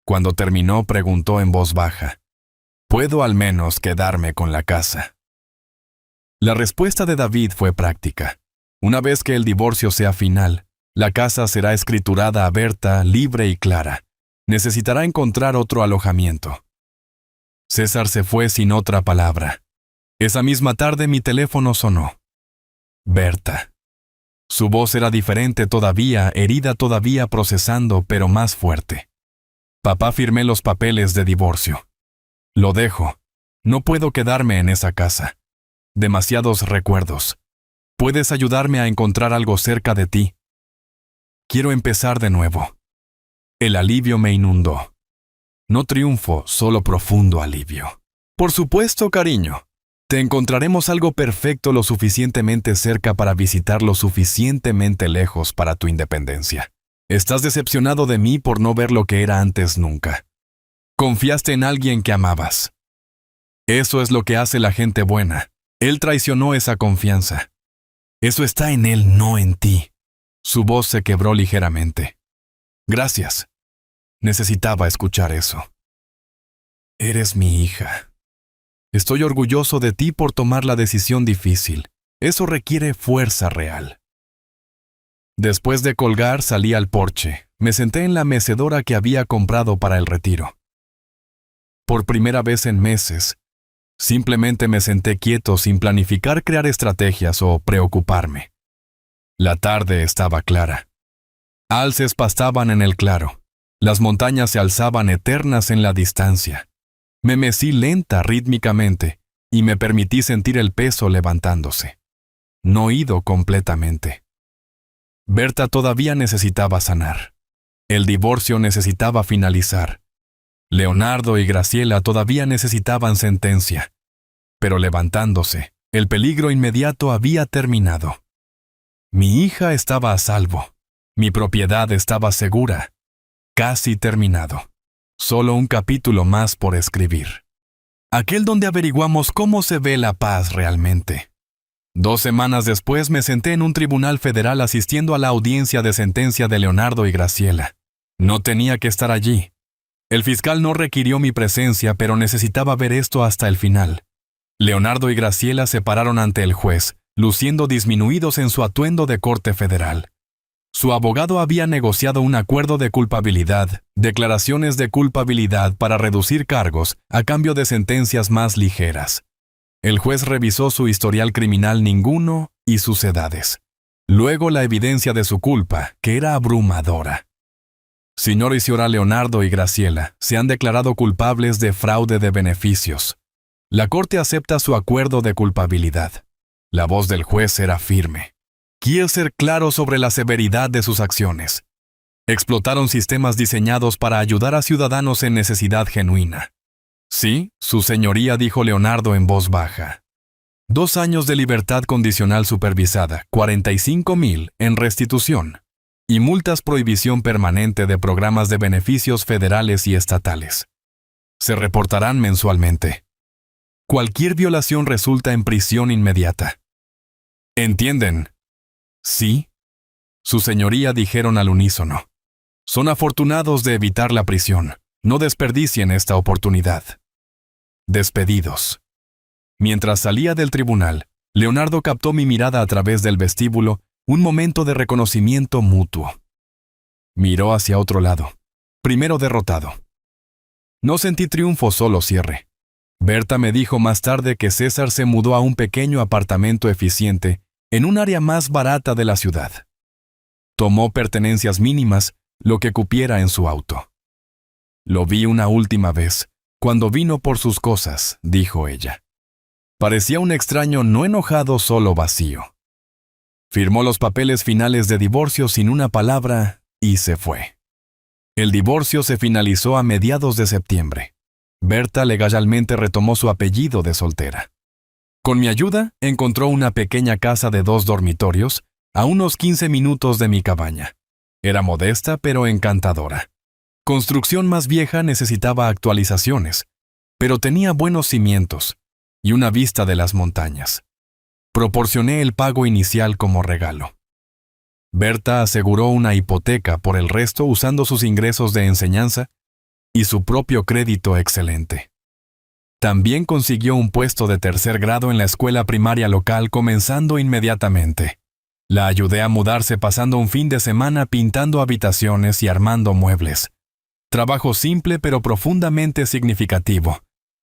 Cuando terminó, preguntó en voz baja: ¿puedo al menos quedarme con la casa? La respuesta de David fue práctica. Una vez que el divorcio sea final, la casa será escriturada a Berta, libre y clara. Necesitará encontrar otro alojamiento. César se fue sin otra palabra. Esa misma tarde mi teléfono sonó. Berta. Su voz era diferente todavía, herida todavía, procesando, pero más fuerte. Papá, firmé los papeles de divorcio. Lo dejo. No puedo quedarme en esa casa. Demasiados recuerdos. ¿Puedes ayudarme a encontrar algo cerca de ti? Quiero empezar de nuevo. El alivio me inundó. No triunfo, solo profundo alivio. Por supuesto, cariño. Te encontraremos algo perfecto lo suficientemente cerca para visitar lo suficientemente lejos para tu independencia. Estás decepcionado de mí por no ver lo que era antes nunca. Confiaste en alguien que amabas. Eso es lo que hace la gente buena. Él traicionó esa confianza. Eso está en él, no en ti. Su voz se quebró ligeramente. Gracias. Necesitaba escuchar eso. Eres mi hija. Estoy orgulloso de ti por tomar la decisión difícil. Eso requiere fuerza real. Después de colgar, salí al porche. Me senté en la mecedora que había comprado para el retiro. Por primera vez en meses, simplemente me senté quieto sin planificar crear estrategias o preocuparme. La tarde estaba clara. Alces pastaban en el claro. Las montañas se alzaban eternas en la distancia. Me mecí lenta, rítmicamente, y me permití sentir el peso levantándose. No ido completamente. Berta todavía necesitaba sanar. El divorcio necesitaba finalizar. Leonardo y Graciela todavía necesitaban sentencia. Pero levantándose, el peligro inmediato había terminado. Mi hija estaba a salvo. Mi propiedad estaba segura. Casi terminado. Solo un capítulo más por escribir. Aquel donde averiguamos cómo se ve la paz realmente. 2 semanas después me senté en un tribunal federal asistiendo a la audiencia de sentencia de Leonardo y Graciela. No tenía que estar allí. El fiscal no requirió mi presencia, pero necesitaba ver esto hasta el final. Leonardo y Graciela se pararon ante el juez, luciendo disminuidos en su atuendo de corte federal. Su abogado había negociado un acuerdo de culpabilidad, declaraciones de culpabilidad para reducir cargos a cambio de sentencias más ligeras. El juez revisó su historial criminal ninguno y sus edades. Luego la evidencia de su culpa, que era abrumadora. Señor y señora Leonardo y Graciela se han declarado culpables de fraude de beneficios. La corte acepta su acuerdo de culpabilidad. La voz del juez era firme. Quiere ser claro sobre la severidad de sus acciones. Explotaron sistemas diseñados para ayudar a ciudadanos en necesidad genuina. Sí, su señoría, dijo Leonardo en voz baja. 2 años de libertad condicional supervisada, 45,000 en restitución. Y multas prohibición permanente de programas de beneficios federales y estatales. Se reportarán mensualmente. Cualquier violación resulta en prisión inmediata. ¿Entienden? Sí. Su señoría, dijeron al unísono. Son afortunados de evitar la prisión. No desperdicien esta oportunidad. Despedidos. Mientras salía del tribunal, Leonardo captó mi mirada a través del vestíbulo, un momento de reconocimiento mutuo. Miró hacia otro lado. Primero derrotado. No sentí triunfo, solo cierre. Berta me dijo más tarde que César se mudó a un pequeño apartamento eficiente en un área más barata de la ciudad. Tomó pertenencias mínimas, lo que cupiera en su auto. Lo vi una última vez, cuando vino por sus cosas, dijo ella. Parecía un extraño no enojado, solo vacío. Firmó los papeles finales de divorcio sin una palabra y se fue. El divorcio se finalizó a mediados de septiembre. Berta legalmente retomó su apellido de soltera. Con mi ayuda, encontró una pequeña casa de 2 dormitorios, a unos 15 minutos de mi cabaña. Era modesta pero encantadora. Construcción más vieja, necesitaba actualizaciones, pero tenía buenos cimientos y una vista de las montañas. Proporcioné el pago inicial como regalo. Berta aseguró una hipoteca por el resto usando sus ingresos de enseñanza y su propio crédito excelente. También consiguió un puesto de 3er grado en la escuela primaria local, comenzando inmediatamente. La ayudé a mudarse pasando un fin de semana pintando habitaciones y armando muebles. Trabajo simple pero profundamente significativo,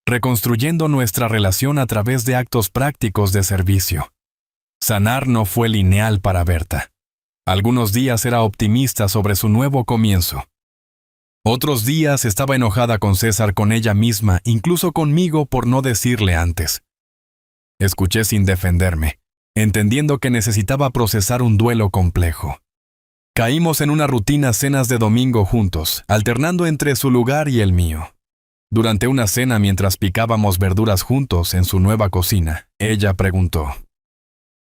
reconstruyendo nuestra relación a través de actos prácticos de servicio. Sanar no fue lineal para Berta. Algunos días era optimista sobre su nuevo comienzo. Otros días estaba enojada con César, con ella misma, incluso conmigo por no decirle antes. Escuché sin defenderme, entendiendo que necesitaba procesar un duelo complejo. Caímos en una rutina cenas de domingo juntos, alternando entre su lugar y el mío. Durante una cena, mientras picábamos verduras juntos en su nueva cocina, ella preguntó: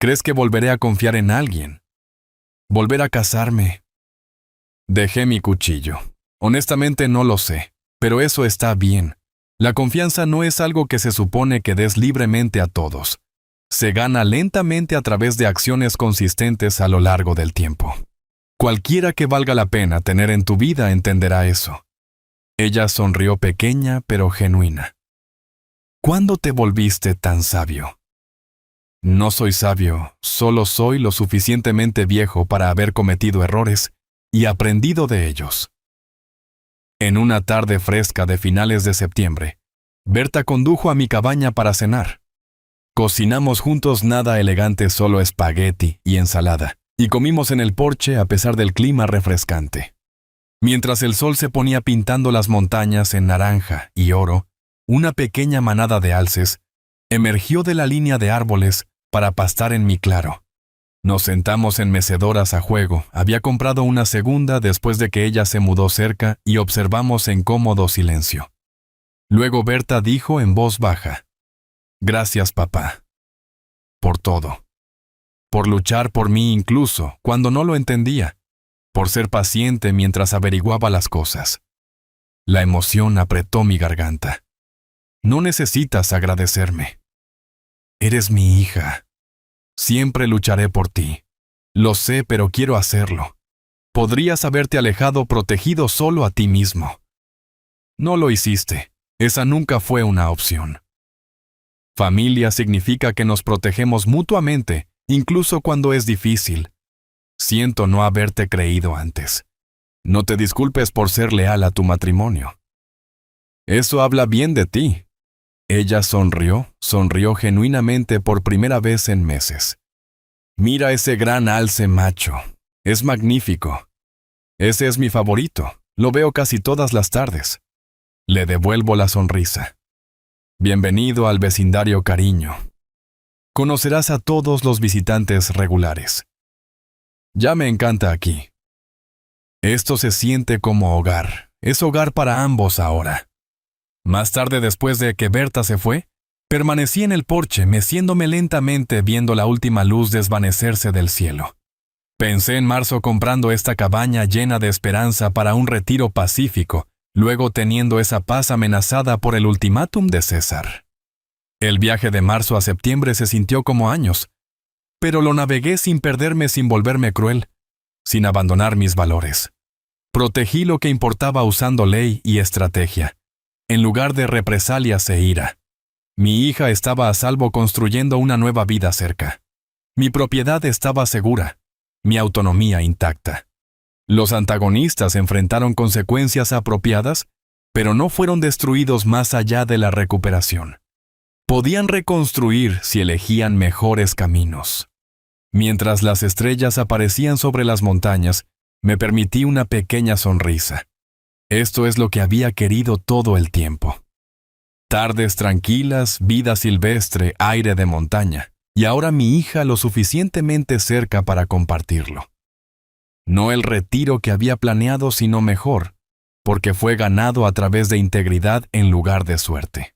¿Crees que volveré a confiar en alguien? ¿Volver a casarme? Dejé mi cuchillo. Honestamente no lo sé, pero eso está bien. La confianza no es algo que se supone que des libremente a todos. Se gana lentamente a través de acciones consistentes a lo largo del tiempo. Cualquiera que valga la pena tener en tu vida entenderá eso. Ella sonrió, pequeña pero genuina. ¿Cuándo te volviste tan sabio? No soy sabio, solo soy lo suficientemente viejo para haber cometido errores y aprendido de ellos. En una tarde fresca de finales de septiembre, Berta condujo a mi cabaña para cenar. Cocinamos juntos nada elegante, solo espagueti y ensalada, y comimos en el porche a pesar del clima refrescante. Mientras el sol se ponía pintando las montañas en naranja y oro, una pequeña manada de alces emergió de la línea de árboles para pastar en mi claro. Nos sentamos en mecedoras a juego. Había comprado una segunda después de que ella se mudó cerca y observamos en cómodo silencio. Luego Berta dijo en voz baja: Gracias, papá. Por todo. por luchar por mí incluso cuando no lo entendía, por ser paciente mientras averiguaba las cosas. La emoción apretó mi garganta. No necesitas agradecerme. Eres mi hija. Siempre lucharé por ti. Lo sé, pero quiero hacerlo. Podrías haberte alejado protegido solo a ti mismo. No lo hiciste. Esa nunca fue una opción. Familia significa que nos protegemos mutuamente, incluso cuando es difícil. Siento no haberte creído antes. No te disculpes por ser leal a tu matrimonio. Eso habla bien de ti. Ella sonrió genuinamente por primera vez en meses. Mira ese gran alce macho. Es magnífico. Ese es mi favorito. Lo veo casi todas las tardes. Le devuelvo la sonrisa. Bienvenido al vecindario, cariño. Conocerás a todos los visitantes regulares. Ya me encanta aquí. Esto se siente como hogar. Es hogar para ambos ahora. Más tarde, después de que Berta se fue, permanecí en el porche, meciéndome lentamente viendo la última luz desvanecerse del cielo. Pensé en marzo comprando esta cabaña llena de esperanza para un retiro pacífico, luego teniendo esa paz amenazada por el ultimátum de César. El viaje de marzo a septiembre se sintió como años, pero lo navegué sin perderme, sin volverme cruel, sin abandonar mis valores. Protegí lo que importaba usando ley y estrategia, en lugar de represalias e ira. Mi hija estaba a salvo construyendo una nueva vida cerca. Mi propiedad estaba segura, mi autonomía intacta. Los antagonistas enfrentaron consecuencias apropiadas, pero no fueron destruidos más allá de la recuperación. Podían reconstruir si elegían mejores caminos. Mientras las estrellas aparecían sobre las montañas, me permití una pequeña sonrisa. Esto es lo que había querido todo el tiempo. Tardes tranquilas, vida silvestre, aire de montaña, y ahora mi hija lo suficientemente cerca para compartirlo. No el retiro que había planeado, sino mejor, porque fue ganado a través de integridad en lugar de suerte.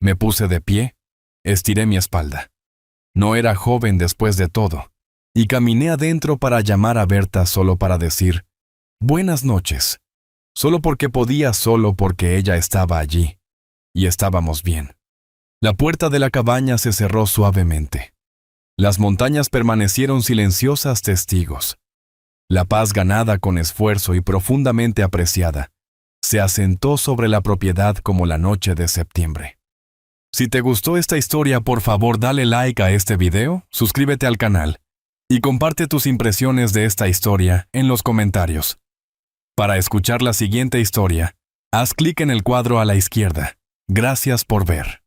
Me puse de pie, estiré mi espalda. No era joven después de todo, y caminé adentro para llamar a Berta solo para decir, buenas noches, solo porque podía, solo porque ella estaba allí, y estábamos bien. La puerta de la cabaña se cerró suavemente. Las montañas permanecieron silenciosas testigos. La paz ganada con esfuerzo y profundamente apreciada se asentó sobre la propiedad como la noche de septiembre. Si te gustó esta historia, por favor dale like a este video, suscríbete al canal y comparte tus impresiones de esta historia en los comentarios. Para escuchar la siguiente historia, haz clic en el cuadro a la izquierda. Gracias por ver.